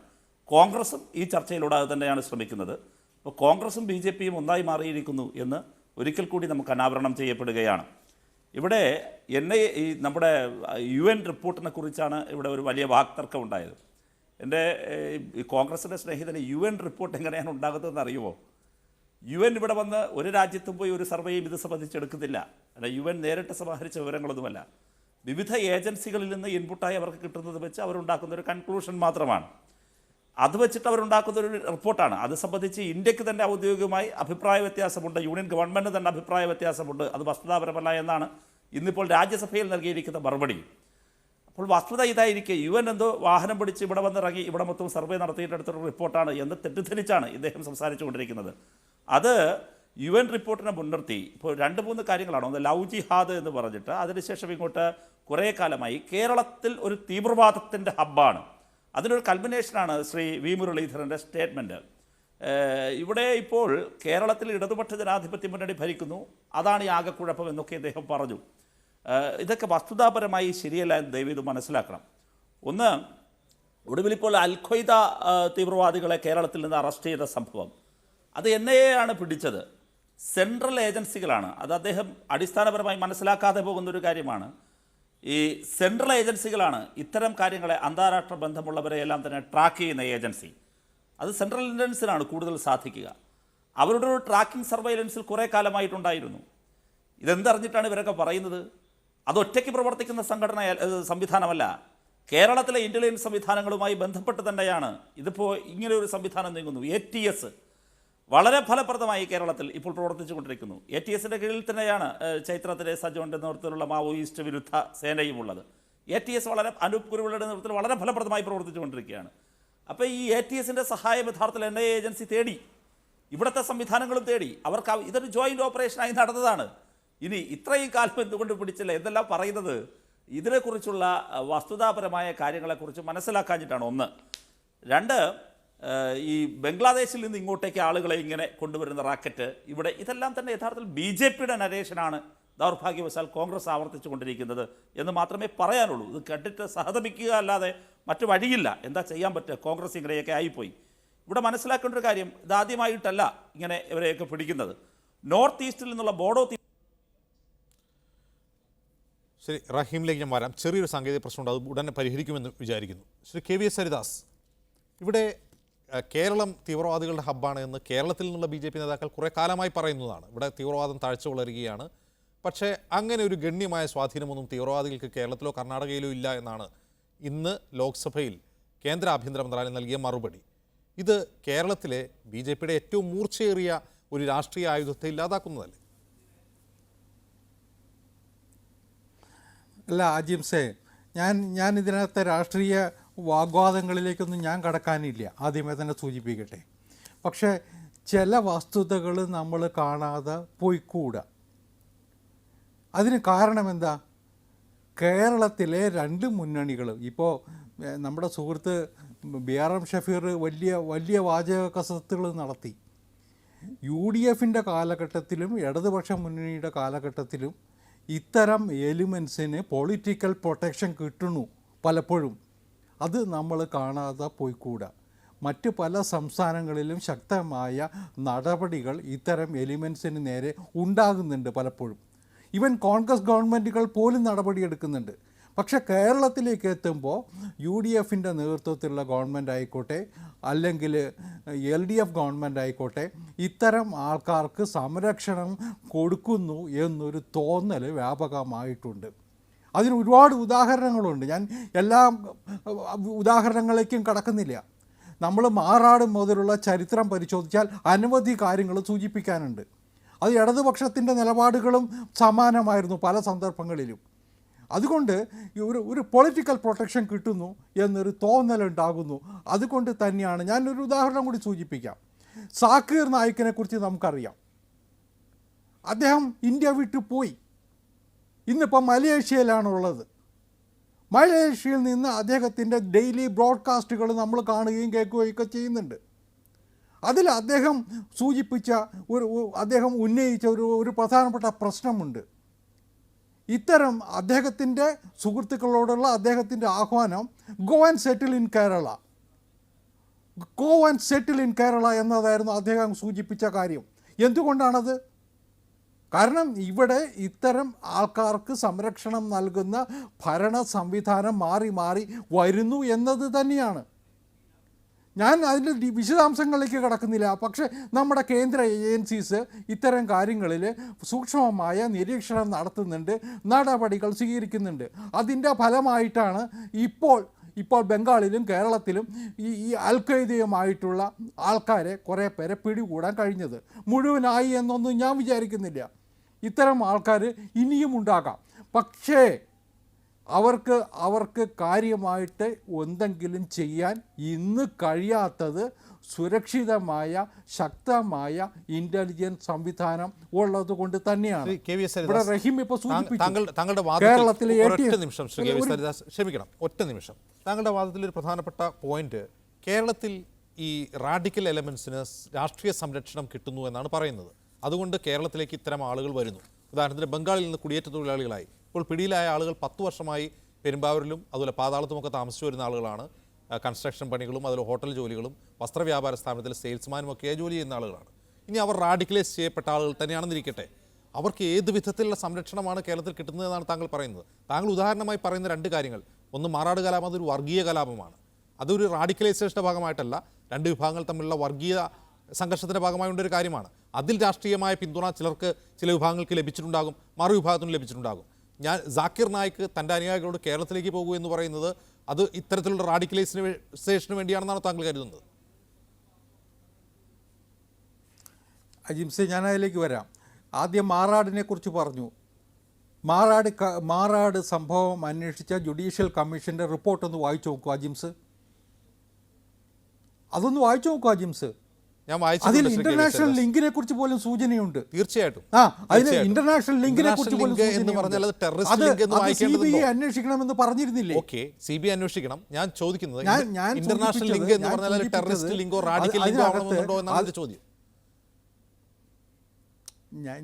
കോൺഗ്രസും ഈ ചർച്ചയിലൂടെ അത് തന്നെയാണ് ശ്രമിക്കുന്നത്. അപ്പോൾ കോൺഗ്രസും BJPയും ഒന്നായി മാറിയിരിക്കുന്നു എന്ന് ഒരിക്കൽ കൂടി നമുക്ക് അനാവരണം ചെയ്യപ്പെടുകയാണ്. ഇവിടെ ഈ നമ്മുടെ UN റിപ്പോർട്ടിനെ കുറിച്ചാണ് ഇവിടെ ഒരു വലിയ വാക്തർക്കം ഉണ്ടായത്. എൻ്റെ കോൺഗ്രസിൻ്റെ സ്നേഹിതന് UN റിപ്പോർട്ട് എങ്ങനെയാണ് ഉണ്ടാകുന്നതെന്ന് അറിയുമോ? UN ഇവിടെ വന്ന് ഒരു രാജ്യത്തും പോയി ഒരു സർവേയും ഇത് സംബന്ധിച്ചെടുക്കുന്നില്ല. അല്ല, UN നേരിട്ട് സമാഹരിച്ച വിവരങ്ങളൊന്നുമല്ല. വിവിധ ഏജൻസികളിൽ നിന്ന് ഇൻപുട്ടായി അവർക്ക് കിട്ടുന്നത് വെച്ച് അവരുണ്ടാക്കുന്ന ഒരു കൺക്ലൂഷൻ മാത്രമാണ്. അത് വെച്ചിട്ട് അവരുണ്ടാക്കുന്ന ഒരു റിപ്പോർട്ടാണ്. അത് സംബന്ധിച്ച് ഇന്ത്യക്ക് തന്നെ ഔദ്യോഗികമായി അഭിപ്രായ വ്യത്യാസമുണ്ട്, യൂണിയൻ ഗവൺമെൻറ് തന്നെ അഭിപ്രായ വ്യത്യാസമുണ്ട്. അത് വസ്തുതാപരമല്ല എന്നാണ് ഇന്നിപ്പോൾ രാജ്യസഭയിൽ നൽകിയിരിക്കുന്ന മറുപടി. അപ്പോൾ വസ്തുത ഇതായിരിക്കെ UN എന്തോ വാഹനം പിടിച്ച് ഇവിടെ വന്നിറങ്ങി ഇവിടെ മൊത്തം സർവേ നടത്തിയിട്ടെടുത്തൊരു റിപ്പോർട്ടാണ് എന്ന് തെറ്റിദ്ധരിച്ചാണ് ഇദ്ദേഹം സംസാരിച്ചുകൊണ്ടിരിക്കുന്നത്. അത് UN റിപ്പോർട്ടിനെ മുൻനിർത്തി ഇപ്പോൾ 2-3 കാര്യങ്ങളാണ്. ഒന്ന് ലവ് ജിഹാദ് എന്ന് പറഞ്ഞിട്ട് അതിനുശേഷം ഇങ്ങോട്ട് കുറേ കാലമായി കേരളത്തിൽ ഒരു തീവ്രവാദത്തിൻ്റെ ഹബ്ബാണ്. അതിനൊരു കൾമിനേഷനാണ് ശ്രീ വി മുരളീധരൻ്റെ സ്റ്റേറ്റ്മെൻറ്റ്. ഇവിടെ ഇപ്പോൾ കേരളത്തിൽ ഇടതുപക്ഷ ജനാധിപത്യ മുന്നണി ഭരിക്കുന്നു, അതാണ് ഈ ആകെക്കുഴപ്പം എന്നൊക്കെ അദ്ദേഹം പറഞ്ഞു. ഇതൊക്കെ വസ്തുതാപരമായി ശരിയല്ല എന്ന് ദയവ് ഇത് മനസ്സിലാക്കണം. ഒന്ന്, ഒടുവിലിപ്പോൾ അൽ-ഖ്വയ്ദ തീവ്രവാദികളെ കേരളത്തിൽ നിന്ന് അറസ്റ്റ് ചെയ്ത സംഭവം, അത് NIA ആണ് പിടിച്ചത്, സെൻട്രൽ ഏജൻസികളാണ്. അത് അദ്ദേഹം അടിസ്ഥാനപരമായി മനസ്സിലാക്കാതെ പോകുന്നൊരു കാര്യമാണ്. ഈ സെൻട്രൽ ഏജൻസികളാണ് ഇത്തരം കാര്യങ്ങളെ, അന്താരാഷ്ട്ര ബന്ധമുള്ളവരെയെല്ലാം തന്നെ ട്രാക്ക് ചെയ്യുന്ന ഏജൻസി. അത് സെൻട്രൽ ഇൻ്റലിജൻസിനാണ് കൂടുതൽ സാധിക്കുക. അവരുടെ ഒരു ട്രാക്കിംഗ് സർവൈലൻസിൽ കുറേ കാലമായിട്ടുണ്ടായിരുന്നു. ഇതെന്തറിഞ്ഞിട്ടാണ് ഇവരൊക്കെ പറയുന്നത്? അതൊറ്റയ്ക്ക് പ്രവർത്തിക്കുന്ന സംവിധാനമല്ല. കേരളത്തിലെ ഇൻ്റലിജൻസ് സംവിധാനങ്ങളുമായി ബന്ധപ്പെട്ട് തന്നെയാണ് ഇതിപ്പോൾ ഇങ്ങനെ ഒരു സംവിധാനം നീങ്ങുന്നു. ATS വളരെ ഫലപ്രദമായി കേരളത്തിൽ ഇപ്പോൾ പ്രവർത്തിച്ചു കൊണ്ടിരിക്കുന്നു. ATSൻ്റെ കീഴിൽ തന്നെയാണ് ചൈത്രത്തിലെ സജോൻ്റെ നേതൃത്വത്തിലുള്ള മാവോയിസ്റ്റ് വിരുദ്ധ സേനയും ഉള്ളത്. ATS വളരെ അനൂപ് കുരുവിളുടെ നേതൃത്വത്തിൽ വളരെ ഫലപ്രദമായി പ്രവർത്തിച്ചു കൊണ്ടിരിക്കുകയാണ്. അപ്പോൾ ഈ ATSൻ്റെ സഹായം യഥാർത്ഥത്തിൽ NIA ഏജൻസി തേടി, ഇവിടുത്തെ സംവിധാനങ്ങളും തേടി. അവർക്ക് ഇതൊരു ജോയിൻ്റ് ഓപ്പറേഷനായി നടന്നതാണ്. ഇനി ഇത്രയും കാലം എന്തുകൊണ്ട് പിടിച്ചില്ല എന്നെല്ലാം പറയുന്നത് ഇതിനെക്കുറിച്ചുള്ള വസ്തുതാപരമായ കാര്യങ്ങളെക്കുറിച്ച് മനസ്സിലാക്കാഞ്ഞിട്ടാണ്. ഒന്ന്. രണ്ട്, ഈ ബംഗ്ലാദേശിൽ നിന്ന് ഇങ്ങോട്ടേക്ക് ആളുകളെ ഇങ്ങനെ കൊണ്ടുവരുന്ന റാക്കറ്റ്, ഇവിടെ ഇതെല്ലാം തന്നെ യഥാർത്ഥത്തിൽ BJPയുടെ നരേഷനാണ് ദൗർഭാഗ്യവശാൽ കോൺഗ്രസ് ആവർത്തിച്ചു കൊണ്ടിരിക്കുന്നത് എന്ന് മാത്രമേ പറയാനുള്ളൂ. ഇത് കണ്ടിട്ട് സഹതപിക്കുക അല്ലാതെ മറ്റു വഴിയില്ല. എന്താ ചെയ്യാൻ പറ്റുക? കോൺഗ്രസ് ഇങ്ങനെയൊക്കെ ആയിപ്പോയി. ഇവിടെ മനസ്സിലാക്കേണ്ട ഒരു കാര്യം, ഇതാദ്യമായിട്ടല്ല ഇങ്ങനെ ഇവരെയൊക്കെ പിടിക്കുന്നത്. നോർത്ത് ഈസ്റ്റിൽ നിന്നുള്ള ബോഡോ ശരി, റഹീമിലേക്ക് ഞാൻ വരാം. ചെറിയൊരു സാങ്കേതിക പ്രശ്നമുണ്ട്, അത് ഉടനെ പരിഹരിക്കുമെന്ന് വിചാരിക്കുന്നു. ശ്രീ KVS ഹരിദാസ്, ഇവിടെ കേരളം തീവ്രവാദികളുടെ ഹബ്ബാണ് എന്ന് കേരളത്തിൽ നിന്നുള്ള BJP നേതാക്കൾ കുറേ കാലമായി പറയുന്നതാണ്. ഇവിടെ തീവ്രവാദം താഴ്ച വളരുകയാണ്. പക്ഷേ അങ്ങനെ ഒരു ഗണ്യമായ സ്വാധീനമൊന്നും തീവ്രവാദികൾക്ക് കേരളത്തിലോ കർണാടകയിലോ ഇല്ല എന്നാണ് ഇന്ന് ലോക്സഭയിൽ കേന്ദ്ര ആഭ്യന്തര മന്ത്രാലയം നൽകിയ മറുപടി. ഇത് കേരളത്തിലെ BJPയുടെ ഏറ്റവും മൂർച്ചയേറിയ ഒരു രാഷ്ട്രീയ ആയുധത്തെ ഇല്ലാതാക്കുന്നതല്ലേ? അല്ല അജിംസേ, ഞാൻ ഇതിനകത്തെ രാഷ്ട്രീയ വാഗ്വാദങ്ങളിലേക്കൊന്നും ഞാൻ കടക്കാനില്ല, ആദ്യമേ തന്നെ സൂചിപ്പിക്കട്ടെ. പക്ഷേ ചില വസ്തുതകൾ നമ്മൾ കാണാതെ പോയിക്കൂടാ. അതിന് കാരണം എന്താ? കേരളത്തിലെ 2 മുന്നണികൾ, ഇപ്പോൾ നമ്മുടെ സുഹൃത്ത് BRM ഷഫീർ വലിയ വാചക കസത്തുകൾ നടത്തി. UDFൻ്റെ കാലഘട്ടത്തിലും ഇടതുപക്ഷ മുന്നണിയുടെ കാലഘട്ടത്തിലും ഇത്തരം എലിമെൻസിന് പൊളിറ്റിക്കൽ പ്രൊട്ടക്ഷൻ കിട്ടുന്നു പലപ്പോഴും. അത് നമ്മൾ കാണാതെ പോയിക്കൂടാ. മറ്റ് പല സംസ്ഥാനങ്ങളിലും ശക്തമായ നടപടികൾ ഇത്തരം എലിമെൻസിന് നേരെ ഉണ്ടാകുന്നുണ്ട് പലപ്പോഴും. ഈവൻ കോൺഗ്രസ് ഗവൺമെൻറ്റുകൾ പോലും നടപടിയെടുക്കുന്നുണ്ട്. പക്ഷേ കേരളത്തിലേക്ക് എത്തുമ്പോൾ UDF നേതൃത്വത്തിലുള്ള ഗവൺമെൻറ് ആയിക്കോട്ടെ, അല്ലെങ്കിൽ LDF ഗവൺമെൻറ് ആയിക്കോട്ടെ, ഇത്തരം ആൾക്കാർക്ക് സംരക്ഷണം കൊടുക്കുന്നു എന്നൊരു തോന്നൽ വ്യാപകമായിട്ടുണ്ട്. അതിന് ഒരുപാട് ഉദാഹരണങ്ങളുണ്ട്. ഞാൻ എല്ലാ ഉദാഹരണങ്ങളിലേക്കും കടക്കുന്നില്ല. നമ്മൾ മാറാട് മുതലുള്ള ചരിത്രം പരിശോധിച്ചാൽ അനവധി കാര്യങ്ങൾ സൂചിപ്പിക്കാനുണ്ട്. അത് ഇടതുപക്ഷത്തിൻ്റെ നിലപാടുകളും സമാനമായിരുന്നു പല സന്ദർഭങ്ങളിലും. അതുകൊണ്ട് ഒരു പൊളിറ്റിക്കൽ പ്രൊട്ടക്ഷൻ കിട്ടുന്നു എന്നൊരു തോന്നലുണ്ടാകുന്നു. അതുകൊണ്ട് തന്നെയാണ് ഞാനൊരു ഉദാഹരണം കൂടി സൂചിപ്പിക്കാം. സാക്കിർ നായിക്കിനെ കുറിച്ച് നമുക്കറിയാം. അദ്ദേഹം ഇന്ത്യ വിട്ടു പോയി. ഇന്നിപ്പം മലേഷ്യയിലാണുള്ളത്. മലേഷ്യയിൽ നിന്ന് അദ്ദേഹത്തിൻ്റെ ഡെയിലി ബ്രോഡ്കാസ്റ്റുകൾ നമ്മൾ കാണുകയും കേൾക്കുകയൊക്കെ ചെയ്യുന്നുണ്ട്. അതിൽ അദ്ദേഹം സൂചിപ്പിച്ച അദ്ദേഹം ഉന്നയിച്ച ഒരു പ്രധാനപ്പെട്ട പ്രശ്നമുണ്ട്. ഇത്തരം അദ്ദേഹത്തിൻ്റെ സുഹൃത്തുക്കളോടുള്ള അദ്ദേഹത്തിൻ്റെ ആഹ്വാനം go and settle in Kerala, go and settle in Kerala എന്നതായിരുന്നു അദ്ദേഹം സൂചിപ്പിച്ച കാര്യം. എന്തുകൊണ്ടാണത്? കാരണം ഇവിടെ ഇത്തരം ആൾക്കാർക്ക് സംരക്ഷണം നൽകുന്ന ഭരണ സംവിധാനം മാറി മാറി വരുന്നു എന്നത് തന്നെയാണ്. ഞാൻ അതിൻ്റെ വിശദാംശങ്ങളിലേക്ക് കടക്കുന്നില്ല. പക്ഷേ നമ്മുടെ കേന്ദ്ര ഏജൻസീസ് ഇത്തരം കാര്യങ്ങളിൽ സൂക്ഷ്മമായ നിരീക്ഷണം നടത്തുന്നുണ്ട്, നടപടികൾ സ്വീകരിക്കുന്നുണ്ട്. അതിൻ്റെ ഫലമായിട്ടാണ് ഇപ്പോൾ ബംഗാളിലും കേരളത്തിലും ഈ അൽ-ഖ്വയ്ദയുമായിട്ടുള്ള ആൾക്കാരെ കുറേ പേരെ പിടികൂടാൻ കഴിഞ്ഞത്. മുഴുവനായി എന്നൊന്നും ഞാൻ വിചാരിക്കുന്നില്ല. ഇത്തരം ആൾക്കാർ ഇനിയും ഉണ്ടാകാം. പക്ഷേ അവർക്ക് കാര്യമായിട്ട് എന്തെങ്കിലും ചെയ്യാൻ ഇന്ന് കഴിയാത്തത് സുരക്ഷിതമായ ശക്തമായ ഇൻ്റലിജൻസ് സംവിധാനം ഉള്ളത് കൊണ്ട് തന്നെയാണ്. ഇവിടെ റഹീം ഇപ്പോൾ കേരളത്തിലെ ഒറ്റ നിമിഷം താങ്കളുടെ വാദത്തിൽ ഒരു പ്രധാനപ്പെട്ട പോയിന്റ്, കേരളത്തിൽ ഈ റാഡിക്കൽ എലമെന്റ്സിന് രാഷ്ട്രീയ സംരക്ഷണം കിട്ടുന്നു എന്നാണ് പറയുന്നത്. അതുകൊണ്ട് കേരളത്തിലേക്ക് ഇത്തരം ആളുകൾ വരുന്നു. ഉദാഹരണത്തിന് ബംഗാളിൽ നിന്ന് കുടിയേറ്റ തൊഴിലാളികളായി ഇപ്പോൾ പിടിയിലായ ആളുകൾ 10 വർഷമായി പെരുമ്പാവൂരിലും അതുപോലെ പാതാളത്തുമൊക്കെ താമസിച്ചു വരുന്ന ആളുകളാണ്. കൺസ്ട്രക്ഷൻ പണികളും അതുപോലെ ഹോട്ടൽ ജോലികളും വസ്ത്രവ്യാപാര സ്ഥാപനത്തിൽ സെയിൽസ്മാനും ഒക്കെ ജോലി ചെയ്യുന്ന ആളുകളാണ്. ഇനി അവർ റാഡിക്കലൈസ് ചെയ്യപ്പെട്ട ആളുകൾ തന്നെയാണെന്നിരിക്കട്ടെ, അവർക്ക് ഏത് വിധത്തിലുള്ള സംരക്ഷണമാണ് കേരളത്തിൽ കിട്ടുന്നതെന്നാണ് താങ്കൾ പറയുന്നത്? താങ്കൾ ഉദാഹരണമായി പറയുന്ന 2 കാര്യങ്ങൾ, ഒന്ന് മാറാട് കലാപം, അതൊരു വർഗീയ കലാപമാണ്. അതൊരു റാഡിക്കലൈസേഷൻ്റെ ഭാഗമായിട്ടല്ല, 2 വിഭാഗങ്ങൾ തമ്മിലുള്ള വർഗീയ സംഘർഷത്തിൻ്റെ ഭാഗമായുള്ളൊരു കാര്യമാണ്. അതിൽ രാഷ്ട്രീയമായ പിന്തുണ ചില വിഭാഗങ്ങൾക്ക് ലഭിച്ചിട്ടുണ്ടാകും, മറുവിഭാഗത്തിനും ലഭിച്ചിട്ടുണ്ടാകും. സാക്കിർ നായിക്ക് തൻ്റെ അനുയായികളോട് കേരളത്തിലേക്ക് പോകൂ എന്ന് പറയുന്നത് അത് ഇത്തരത്തിലുള്ള റാഡിക്കലൈസേഷന് വേണ്ടിയാണെന്നാണ് താങ്കൾ കരുതുന്നത്? അജിംസെ, ഞാൻ അതിലേക്ക് വരാം. ആദ്യം മാറാടിനെ കുറിച്ച് പറഞ്ഞു. മാറാട് സംഭവം അന്വേഷിച്ച ജുഡീഷ്യൽ കമ്മീഷൻ്റെ റിപ്പോർട്ടൊന്ന് വായിച്ചു നോക്കൂ അജിംസ്. അതൊന്ന് വായിച്ചു നോക്കൂ അജിംസ്. അതിൽ ഇന്റർനാഷണൽ ലിങ്കിനെ കുറിച്ച് പോലും സൂചനയുണ്ട്. തീർച്ചയായിട്ടും അതിന് ഇന്റർനാഷണൽ ലിങ്കിനെ കുറിച്ച് പോലും CBI അന്വേഷിക്കണമെന്ന് പറഞ്ഞിരുന്നില്ലേ? ഓക്കെ, CBI അന്വേഷിക്കണം. ഞാൻ ചോദിക്കുന്നത് ഇന്റർനാഷണൽ ലിങ്ക് എന്ന് പറഞ്ഞാൽ ടെററിസ്റ്റ് ലിങ്കോ റാഡിക്കൽ ലിങ്കോ ആവണമെന്നുണ്ടോ എന്നാണ് ചോദ്യം.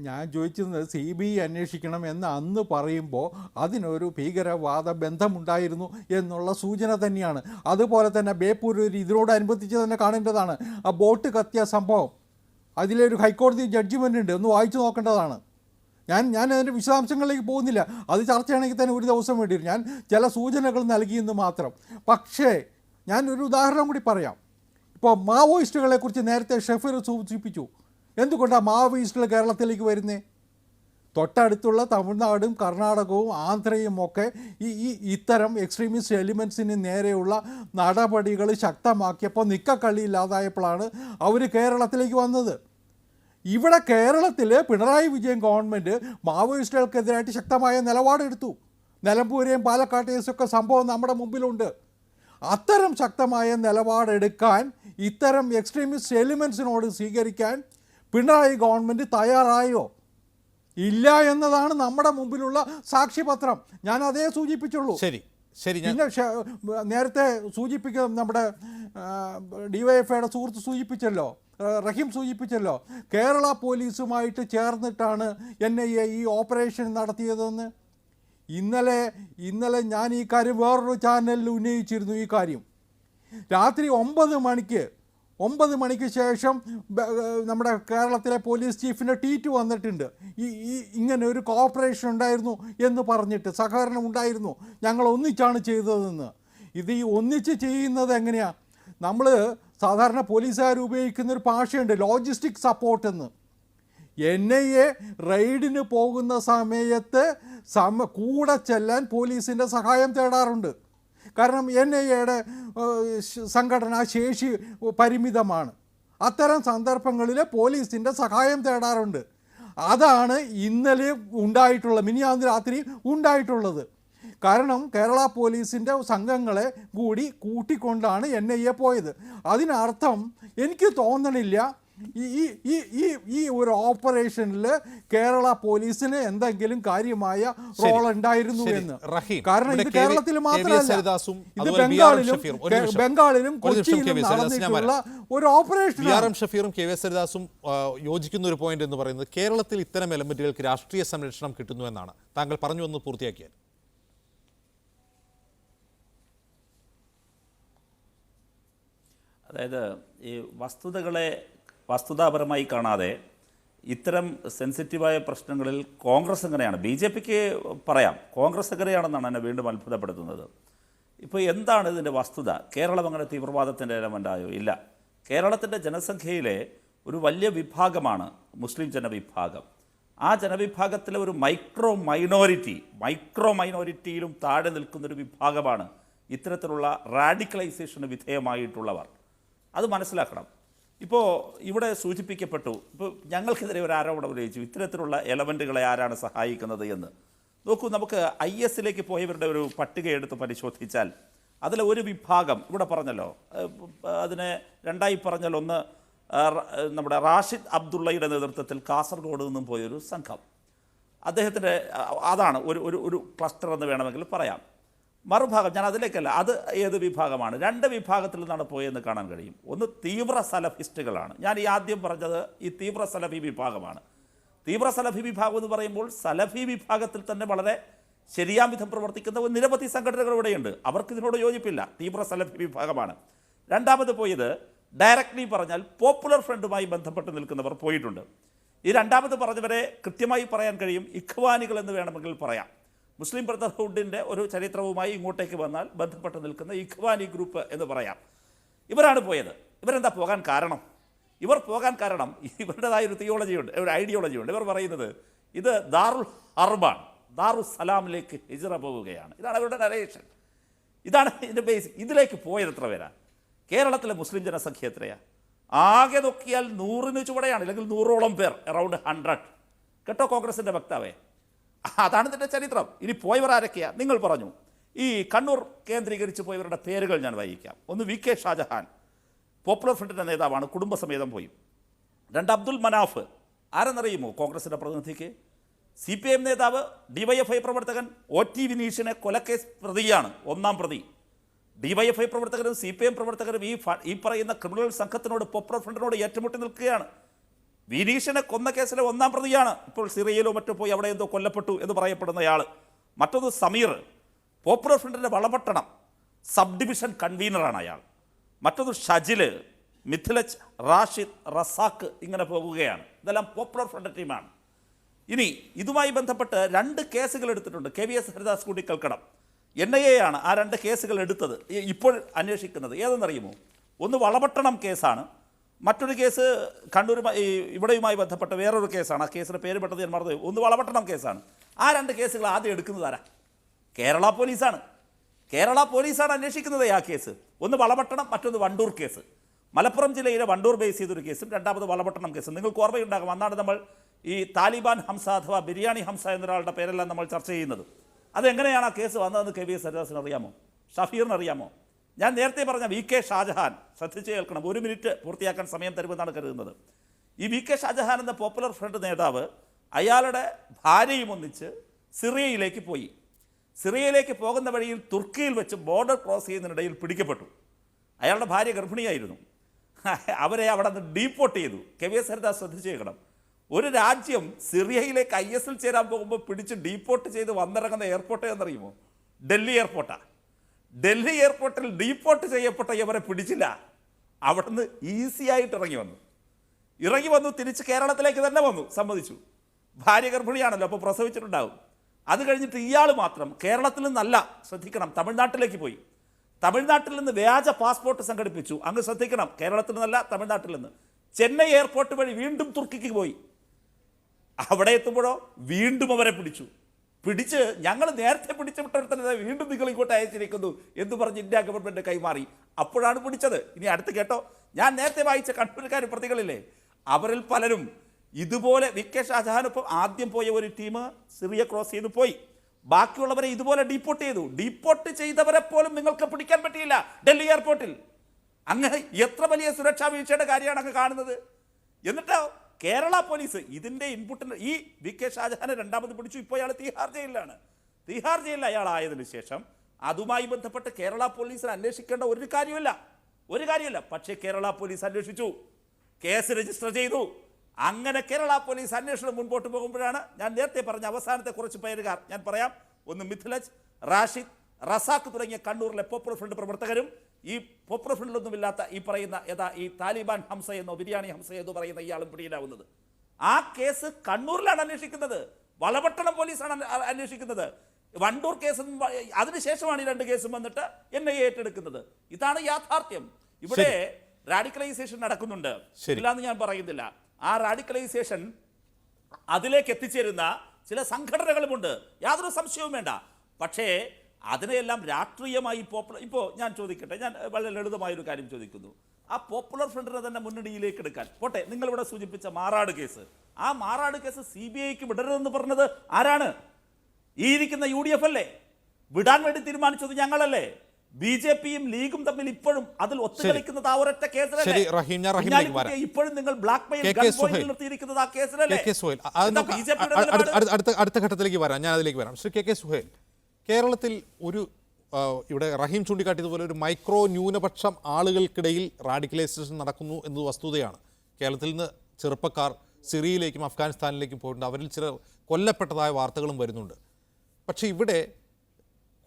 ഞാൻ ചോദിച്ചത് CBI അന്വേഷിക്കണം എന്ന് അന്ന് പറയുമ്പോൾ അതിനൊരു ഭീകരവാദ ബന്ധമുണ്ടായിരുന്നു എന്നുള്ള സൂചന തന്നെയാണ്. അതുപോലെ തന്നെ ബേപ്പൂർ ഇതിനോടനുബന്ധിച്ച് തന്നെ കാണേണ്ടതാണ്. ആ ബോട്ട് കത്തിയ സംഭവം, അതിലൊരു ഹൈക്കോടതി ജഡ്ജിമെൻ്റ് ഉണ്ട്, ഒന്ന് വായിച്ചു നോക്കേണ്ടതാണ്. ഞാൻ അതിൻ്റെ വിശദാംശങ്ങളിലേക്ക് പോകുന്നില്ല. അത് ചർച്ചയാണെങ്കിൽ തന്നെ ഒരു ദിവസം വേണ്ടി വരും. ഞാൻ ചില സൂചനകൾ നൽകിയെന്ന് മാത്രം. പക്ഷേ ഞാനൊരു ഉദാഹരണം കൂടി പറയാം. ഇപ്പോൾ മാവോയിസ്റ്റുകളെക്കുറിച്ച് നേരത്തെ ഷെഫീർ സൂചിപ്പിച്ചു. എന്തുകൊണ്ടാണ് മാവോയിസ്റ്റുകൾ കേരളത്തിലേക്ക് വരുന്നത്? തൊട്ടടുത്തുള്ള തമിഴ്നാടും കർണാടകവും ആന്ധ്രയും ഒക്കെ ഇത്തരം എക്സ്ട്രീമിസ്റ്റ് എലിമെൻസിന് നേരെയുള്ള നടപടികൾ ശക്തമാക്കിയപ്പോൾ നിക്കക്കള്ളിയില്ലാതായപ്പോഴാണ് അവർ കേരളത്തിലേക്ക് വന്നത്. ഇവിടെ കേരളത്തിൽ പിണറായി വിജയൻ ഗവൺമെൻറ് മാവോയിസ്റ്റുകൾക്കെതിരായിട്ട് ശക്തമായ നിലപാടെടുത്തു. നിലമ്പൂരെയും പാലക്കാട്ടെയും ഒക്കെ സംഭവം നമ്മുടെ മുമ്പിലുണ്ട്. അത്തരം ശക്തമായ നിലപാടെടുക്കാൻ ഇത്തരം എക്സ്ട്രീമിസ്റ്റ് എലിമെൻസിനോട് സ്വീകരിക്കാൻ പിണറായി ഗവൺമെൻറ് തയ്യാറായോ? ഇല്ല എന്നതാണ് നമ്മുടെ മുമ്പിലുള്ള സാക്ഷ്യപത്രം. ഞാൻ അതേ സൂചിപ്പിച്ചുള്ളൂ. ശരി. പിന്നെ നേരത്തെ നമ്മുടെ DYFIയുടെ സുഹൃത്ത് സൂചിപ്പിച്ചല്ലോ, റഹീം സൂചിപ്പിച്ചല്ലോ, കേരള പോലീസുമായിട്ട് ചേർന്നിട്ടാണ് NIA ഈ ഓപ്പറേഷൻ നടത്തിയതെന്ന്. ഇന്നലെ ഞാൻ ഈ കാര്യം വേറൊരു ചാനലിൽ ഉന്നയിച്ചിരുന്നു. ഈ കാര്യം രാത്രി 9 മണിക്ക് 9 മണിക്ക് ശേഷം നമ്മുടെ കേരളത്തിലെ പോലീസ് ചീഫിൻ്റെ ട്വീറ്റ് വന്നിട്ടുണ്ട്. ഇങ്ങനെ ഒരു കോഓപ്പറേഷൻ ഉണ്ടായിരുന്നു എന്ന് പറഞ്ഞിട്ട്, സഹകരണം ഉണ്ടായിരുന്നു, ഞങ്ങൾ ഒന്നിച്ചാണ് ചെയ്തതെന്ന്. ഇത് ഈ ഒന്നിച്ച് ചെയ്യുന്നത് എങ്ങനെയാണ്? നമ്മൾ സാധാരണ പോലീസുകാർ ഉപയോഗിക്കുന്ന ഒരു ഭാഷയുണ്ട്, ലോജിസ്റ്റിക് സപ്പോർട്ട് എന്ന്. NIA റെയ്ഡിന് പോകുന്ന സമയത്ത് കൂടെ ചെല്ലാൻ പോലീസിൻ്റെ സഹായം തേടാറുണ്ട്. കാരണം NIAയുടെ സംഘടനാ ശേഷി പരിമിതമാണ്. അത്തരം സന്ദർഭങ്ങളിൽ പോലീസിൻ്റെ സഹായം തേടാറുണ്ട്. അതാണ് ഇന്നലെ മിനിയാന്ന് രാത്രി ഉണ്ടായിട്ടുള്ളത്. കാരണം കേരള പോലീസിൻ്റെ സംഘങ്ങളെ കൂടി കൂട്ടിക്കൊണ്ടാണ് NIA പോയത്. അതിനർത്ഥം എനിക്ക് തോന്നണില്ല ഈ ഒരു ഓപ്പറേഷനിൽ കേരള പോലീസിന് എന്തെങ്കിലും കാര്യമായ റോൾ ഉണ്ടായിരുന്നു എന്ന്. കാരണം ഇത് കേരളത്തിൽ മാത്രമല്ല, ഇത് ബംഗാളിലും കൊച്ചിയിലും നടന്നിട്ടുള്ള ഒരു ഓപ്പറേഷൻ. RM ഷഫീറും KV സരിദാസും യോജിക്കുന്ന ഒരു പോയിന്റ് എന്ന് പറയുന്നത് കേരളത്തിൽ ഇത്തരം എലമെന്റുകൾക്ക് രാഷ്ട്രീയ സംരക്ഷണം കിട്ടുന്നു എന്നാണ്. താങ്കൾ പറഞ്ഞു ഒന്ന് പൂർത്തിയാക്കിയാൽ. അതായത് ഈ വസ്തുതാപരമായി കാണാതെ ഇത്തരം സെൻസിറ്റീവായ പ്രശ്നങ്ങളിൽ കോൺഗ്രസ് എങ്ങനെയാണ്, BJPക്ക് പറയാം, കോൺഗ്രസ് എങ്ങനെയാണെന്നാണ് എന്നെ വീണ്ടും അത്ഭുതപ്പെടുത്തുന്നത്. ഇപ്പോൾ എന്താണ് ഇതിൻ്റെ വസ്തുത? കേരളം അങ്ങനെ തീവ്രവാദത്തിൻ്റെ എലമെൻ്റായോ? ഇല്ല. കേരളത്തിൻ്റെ ജനസംഖ്യയിലെ ഒരു വലിയ വിഭാഗമാണ് മുസ്ലിം ജനവിഭാഗം. ആ ജനവിഭാഗത്തിലെ ഒരു മൈക്രോ മൈനോറിറ്റിയിലും താഴെ നിൽക്കുന്നൊരു വിഭാഗമാണ് ഇത്തരത്തിലുള്ള റാഡിക്കലൈസേഷന് വിധേയമായിട്ടുള്ളവർ. അത് മനസ്സിലാക്കണം. ഇപ്പോൾ ഇവിടെ സൂചിപ്പിക്കപ്പെട്ടു, ഇപ്പോൾ ഞങ്ങൾക്കെതിരെ ഒരു ആരോപണം ഉന്നയിച്ചു, ഇത്തരത്തിലുള്ള എലമെൻറ്റുകളെ ആരാണ് സഹായിക്കുന്നത് എന്ന്. നോക്കൂ, നമുക്ക് IS പോയവരുടെ ഒരു പട്ടിക എടുത്ത് പരിശോധിച്ചാൽ അതിലെ ഒരു വിഭാഗം ഇവിടെ പറഞ്ഞല്ലോ, അതിനെ രണ്ടായി പറഞ്ഞാൽ, ഒന്ന് നമ്മുടെ റാഷിദ് അബ്ദുള്ളയുടെ നേതൃത്വത്തിൽ കാസർഗോഡ് നിന്നും പോയൊരു സംഘം, അദ്ദേഹത്തിൻ്റെ അതാണ് ഒരു ക്ലസ്റ്റർ എന്ന് വേണമെങ്കിൽ പറയാം. മറുഭാഗം, ഞാൻ അതിലേക്കല്ല, അത് ഏത് വിഭാഗമാണ്? 2 വിഭാഗത്തിൽ നിന്നാണ് പോയെന്ന് കാണാൻ കഴിയും. ഒന്ന് തീവ്ര സലഫിസ്റ്റുകളാണ്. ഞാൻ ഈ ആദ്യം പറഞ്ഞത് ഈ തീവ്ര സലഫി വിഭാഗമാണ്. തീവ്ര സലഫി വിഭാഗം എന്ന് പറയുമ്പോൾ സലഫി വിഭാഗത്തിൽ തന്നെ വളരെ ശരിയാം വിധം പ്രവർത്തിക്കുന്ന നിരവധി സംഘടനകൾ ഇവിടെയുണ്ട്. അവർക്ക് ഇതിനോട് യോജിപ്പില്ല. തീവ്ര സലഫി വിഭാഗമാണ്. രണ്ടാമത് പോയത് ഡയറക്റ്റ്ലി പറഞ്ഞാൽ പോപ്പുലർ ഫ്രണ്ടുമായി ബന്ധപ്പെട്ട് നിൽക്കുന്നവർ പോയിട്ടുണ്ട്. ഈ രണ്ടാമത് പറഞ്ഞവരെ കൃത്യമായി പറയാൻ കഴിയും, ഇഖ്വാനികൾ എന്ന് വേണമെങ്കിൽ പറയാം. മുസ്ലിം ബ്രദർഹുഡിൻ്റെ ഒരു ചരിത്രവുമായി ഇങ്ങോട്ടേക്ക് വന്നാൽ ബന്ധപ്പെട്ട് നിൽക്കുന്ന ഇഖ്വാനി ഗ്രൂപ്പ് എന്ന് പറയാം. ഇവരാണ് പോയത്. ഇവരെന്താ പോകാൻ കാരണം? ഇവർ പോകാൻ കാരണം ഇവരുടേതായൊരു തിയോളജിയുണ്ട്, ഒരു ഐഡിയോളജിയുണ്ട്. ഇവർ പറയുന്നത് ഇത് ദാറുൽ ഹർബാണ്, ദാറുസ്സലാമിലേക്ക് ഹിജ്റ പോവുകയാണ്. ഇതാണ് അവരുടെ നരേഷൻ. ഇതാണ് ഇതിൻ്റെ ബേസിക്. ഇതിലേക്ക് പോയത് എത്ര പേരാണ്? കേരളത്തിലെ മുസ്ലിം ജനസംഖ്യ എത്രയാണ്? ആകെ നോക്കിയാൽ 100-ന് ചുവടെയാണ്, അല്ലെങ്കിൽ 100ഓളം പേർ, അറൗണ്ട് 100. കേട്ടോ കോൺഗ്രസിൻ്റെ വക്താവേ, അതാണ് ഇതിൻ്റെ ചരിത്രം. ഇനി പോയവർ ആരൊക്കെയാണ്? നിങ്ങൾ പറഞ്ഞു. ഈ കണ്ണൂർ കേന്ദ്രീകരിച്ച് പോയവരുടെ പേരുകൾ ഞാൻ വായിക്കാം. ഒന്ന് VK ഷാജഹാൻ, പോപ്പുലർ ഫ്രണ്ടിൻ്റെ നേതാവാണ്, കുടുംബസമേതം പോയി. 2 അബ്ദുൽ മനാഫ്, ആരെന്നറിയുമോ? കോൺഗ്രസിൻ്റെ പ്രതിനിധിക്ക്. CPM നേതാവ്, DYFI പ്രവർത്തകൻ, OT വിനീഷിനെ കൊലക്കേസ് പ്രതിയാണ്, 1-ാം പ്രതി. DYFI പ്രവർത്തകരും CPM പ്രവർത്തകരും ഈ പറയുന്ന ക്രിമിനൽ സംഘത്തിനോട്, പോപ്പുലർ ഫ്രണ്ടിനോട് ഏറ്റുമുട്ടി നിൽക്കുകയാണ്. വിനീഷിനെ കൊന്ന കേസിലെ 1-ാം പ്രതിയാണ്. ഇപ്പോൾ സിറിയയിലോ മറ്റോ പോയി അവിടെ എന്തോ കൊല്ലപ്പെട്ടു എന്ന് പറയപ്പെടുന്നയാൾ. മറ്റൊന്ന് സമീർ, പോപ്പുലർ ഫ്രണ്ടിൻ്റെ വളപട്ടണം സബ് ഡിവിഷൻ കൺവീനറാണ് അയാൾ. മറ്റൊന്ന് ഷജില്, മിഥിലജ്, റാഷിദ്, റസാഖ്, ഇങ്ങനെ പോകുകയാണ്. ഇതെല്ലാം പോപ്പുലർ ഫ്രണ്ട് ടീമാണ്. ഇനി ഇതുമായി ബന്ധപ്പെട്ട് 2 കേസുകൾ എടുത്തിട്ടുണ്ട്. KVS ഹരിദാസ് കൂടി കേൾക്കണം. NIA ആണ് ആ 2 കേസുകൾ എടുത്തത്, ഇപ്പോൾ അന്വേഷിക്കുന്നത്. ഏതെന്നറിയുമോ? ഒന്ന് വളപട്ടണം കേസാണ്, മറ്റൊരു കേസ് ഇവിടെയുമായി ബന്ധപ്പെട്ട വേറൊരു കേസാണ്. ആ കേസിൻ്റെ പേര് പെട്ടത് ഞാൻ മറന്നു. ഒന്ന് വളപട്ടണം കേസാണ്. ആ 2 കേസുകൾ ആദ്യം എടുക്കുന്നതാരാ? കേരള പോലീസാണ്. കേരള പോലീസാണ് അന്വേഷിക്കുന്നത് ആ കേസ്. ഒന്ന് വളപട്ടണം, മറ്റൊന്ന് വണ്ടൂർ കേസ്. മലപ്പുറം ജില്ലയിലെ വണ്ടൂർ ബേസ് ചെയ്തൊരു കേസും രണ്ടാമത് വളപട്ടണം കേസും. നിങ്ങൾക്ക് ഓർമ്മയുണ്ടാകും, അന്നാണ് നമ്മൾ ഈ താലിബാൻ ഹംസ അഥവാ ബിരിയാണി ഹംസ എന്നൊരാളുടെ പേരെല്ലാം നമ്മൾ ചർച്ച ചെയ്യുന്നത്. അതെങ്ങനെയാണ് ആ കേസ് വന്നതെന്ന് KVS ഹരിദാസിന് അറിയാമോ? ഷഫീറിന് അറിയാമോ? ഞാൻ നേരത്തെ പറഞ്ഞ VK ഷാജഹാൻ, ശ്രദ്ധിച്ച് കേൾക്കണം, 1 മിനിറ്റ് പൂർത്തിയാക്കാൻ സമയം തരുമെന്നാണ് കരുതുന്നത്. ഈ VK ഷാജഹാൻ എന്ന പോപ്പുലർ ഫ്രണ്ട് നേതാവ് അയാളുടെ ഭാര്യയും ഒന്നിച്ച് സിറിയയിലേക്ക് പോയി. സിറിയയിലേക്ക് പോകുന്ന വഴിയിൽ തുർക്കിയിൽ വെച്ച് ബോർഡർ ക്രോസ് ചെയ്യുന്നതിനിടയിൽ പിടിക്കപ്പെട്ടു. അയാളുടെ ഭാര്യ ഗർഭിണിയായിരുന്നു. അവരെ അവിടെ നിന്ന് ഡീപ്പോർട്ട് ചെയ്തു. KVS ഹരിദാസ് ശ്രദ്ധിച്ച് കേൾക്കണം. ഒരു രാജ്യം സിറിയയിലേക്ക് ISൽ ചേരാൻ പോകുമ്പോൾ പിടിച്ച് ഡീപ്പോർട്ട് ചെയ്ത് വന്നിറങ്ങുന്ന എയർപോർട്ട് എന്നറിയുമോ? ഡൽഹി എയർപോർട്ടാണ്. ഡൽഹി എയർപോർട്ടിൽ ഡീപ്പോർട്ട് ചെയ്യപ്പെട്ട ഇവരെ പിടിച്ചില്ല. അവിടുന്ന് ഈസി ആയിട്ട് ഇറങ്ങി വന്നു തിരിച്ച് കേരളത്തിലേക്ക് തന്നെ വന്നു, സമ്മതിച്ചു. ഭാര്യ ഗർഭിണിയാണല്ലോ, അപ്പോൾ പ്രസവിച്ചിട്ടുണ്ടാവും. അത് കഴിഞ്ഞിട്ട് ഇയാൾ മാത്രം കേരളത്തിൽ നിന്നല്ല, ശ്രദ്ധിക്കണം, തമിഴ്നാട്ടിലേക്ക് പോയി. തമിഴ്നാട്ടിൽ നിന്ന് വ്യാജ പാസ്പോർട്ട് സംഘടിപ്പിച്ചു. അങ്ങ് ശ്രദ്ധിക്കണം, കേരളത്തിൽ നിന്നല്ല, തമിഴ്നാട്ടിൽ നിന്ന്. ചെന്നൈ എയർപോർട്ട് വഴി വീണ്ടും തുർക്കിക്ക് പോയി. അവിടെ എത്തുമ്പോഴോ വീണ്ടും അവരെ പിടിച്ച് ഞങ്ങൾ നേരത്തെ പിടിച്ചു വിട്ടടുത്തത് വീണ്ടും നിങ്ങൾ ഇങ്ങോട്ട് അയച്ചിരിക്കുന്നു എന്ന് പറഞ്ഞ് ഇന്ത്യ ഗവൺമെൻറ് കൈമാറി. അപ്പോഴാണ് പിടിച്ചത്. ഇനി അടുത്ത് കേട്ടോ, ഞാൻ നേരത്തെ വായിച്ച കണ്ണൂർക്കാർ പ്രതികളില്ലേ, അവരിൽ പലരും ഇതുപോലെ വി.കെ. ഷാജഹാനൊപ്പം ആദ്യം പോയ ഒരു ടീം സിറിയ ക്രോസ് ചെയ്ത് പോയി. ബാക്കിയുള്ളവരെ ഇതുപോലെ ഡീപ്പോർട്ട് ചെയ്തു. ഡീപ്പോർട്ട് ചെയ്തവരെ പോലും നിങ്ങൾക്ക് പിടിക്കാൻ പറ്റിയില്ല ഡൽഹി എയർപോർട്ടിൽ. അങ്ങനെ എത്ര വലിയ സുരക്ഷാ വീഴ്ചയുടെ കാര്യമാണ് അങ്ങ് കാണുന്നത്. എന്നിട്ടോ കേരള പോലീസ് ഇതിൻ്റെ ഇൻപുട്ടിന് ഈ വി.കെ. ഷാജഹാനെ രണ്ടാമത് പിടിച്ചു. ഇപ്പോൾ അയാൾ തീഹാർ ജയിലിലാണ്. തീഹാർ ജയിലിൽ അയാളായതിനു ശേഷം അതുമായി ബന്ധപ്പെട്ട് കേരള പോലീസിന് അന്വേഷിക്കേണ്ട ഒരു കാര്യമില്ല. പക്ഷേ കേരള പോലീസ് അന്വേഷിച്ചു, കേസ് രജിസ്റ്റർ ചെയ്തു. അങ്ങനെ കേരള പോലീസ് അന്വേഷണം മുൻപോട്ട് പോകുമ്പോഴാണ് ഞാൻ നേരത്തെ പറഞ്ഞ അവസാനത്തെ കുറച്ച് പേരുകാർ ഞാൻ പറയാം. ഒന്ന് മിഥിലജ്, റാഷിദ്, റസാഖ് തുടങ്ങിയ കണ്ണൂരിലെ പോപ്പുലർ ഫ്രണ്ട് പ്രവർത്തകരും ഈ പോപ്പുലർ ഫ്രണ്ടിലൊന്നുമില്ലാത്ത ഈ പറയുന്ന ഈ താലിബാൻ ഹംസ എന്നോ ബിരിയാണി ഹംസ എന്നോ പറയുന്ന ഇയാളും പിടിയിലാവുന്നത്. ആ കേസ് കണ്ണൂരിലാണ് അന്വേഷിക്കുന്നത്, വളപട്ടണം പോലീസാണ് അന്വേഷിക്കുന്നത്. വണ്ടൂർ കേസും അതിനുശേഷമാണ് ഈ 2 കേസും വന്നിട്ട് NIA ഏറ്റെടുക്കുന്നത്. ഇതാണ് യാഥാർത്ഥ്യം. ഇവിടെ റാഡിക്കലൈസേഷൻ നടക്കുന്നുണ്ട്, ഇല്ലാന്ന് ഞാൻ പറയുന്നില്ല. ആ റാഡിക്കലൈസേഷൻ അതിലേക്ക് എത്തിച്ചേരുന്ന ചില സംഘടനകളുമുണ്ട്, യാതൊരു സംശയവും വേണ്ട. പക്ഷേ അതിനെയെല്ലാം രാഷ്ട്രീയമായി ഇപ്പോൾ ഞാൻ ചോദിക്കട്ടെ, ഞാൻ വളരെ ലളിതമായൊരു കാര്യം ചോദിക്കുന്നു. ആ പോപ്പുലർ ഫ്രണ്ടിനെ തന്നെ മുന്നണിയിലേക്ക് എടുക്കാൻ പോട്ടെ, നിങ്ങളിവിടെ സൂചിപ്പിച്ച മാറാട് കേസ്, ആ മാറാട് കേസ് CBIക്ക് വിടരുതെന്ന് പറഞ്ഞത് ആരാണ്? ഈ ഇരിക്കുന്ന UDF അല്ലേ? വിടാൻ വേണ്ടി തീരുമാനിച്ചത് ഞങ്ങളല്ലേ? BJPയും ലീഗും തമ്മിൽ ഇപ്പോഴും അതിൽ ഒത്തുകളിക്കുന്നത് ആ ഒരൊറ്റ കേസിലല്ലേ? ഇപ്പോഴും നിങ്ങൾ ബ്ലാക്ക് മെയിൽ നിർത്തിയിരിക്കുന്നത് ആ കേസിലല്ലേ? അടുത്ത ഘട്ടത്തിലേക്ക് വരാം, ഞാൻ അതിലേക്ക് വരാം. ശ്രീ KK സുഹൈൽ, കേരളത്തിൽ ഇവിടെ റഹീം ചൂണ്ടിക്കാട്ടിയതുപോലെ ഒരു മൈക്രോ ന്യൂനപക്ഷം ആളുകൾക്കിടയിൽ റാഡിക്കലൈസേഷൻ നടക്കുന്നു എന്നത് വസ്തുതയാണ്. കേരളത്തിൽ നിന്ന് ചെറുപ്പക്കാർ സിറിയയിലേക്കും അഫ്ഗാനിസ്ഥാനിലേക്കും പോയിട്ടുണ്ട്, അവരിൽ ചിലർ കൊല്ലപ്പെട്ടതായ വാർത്തകളും വരുന്നുണ്ട്. പക്ഷേ ഇവിടെ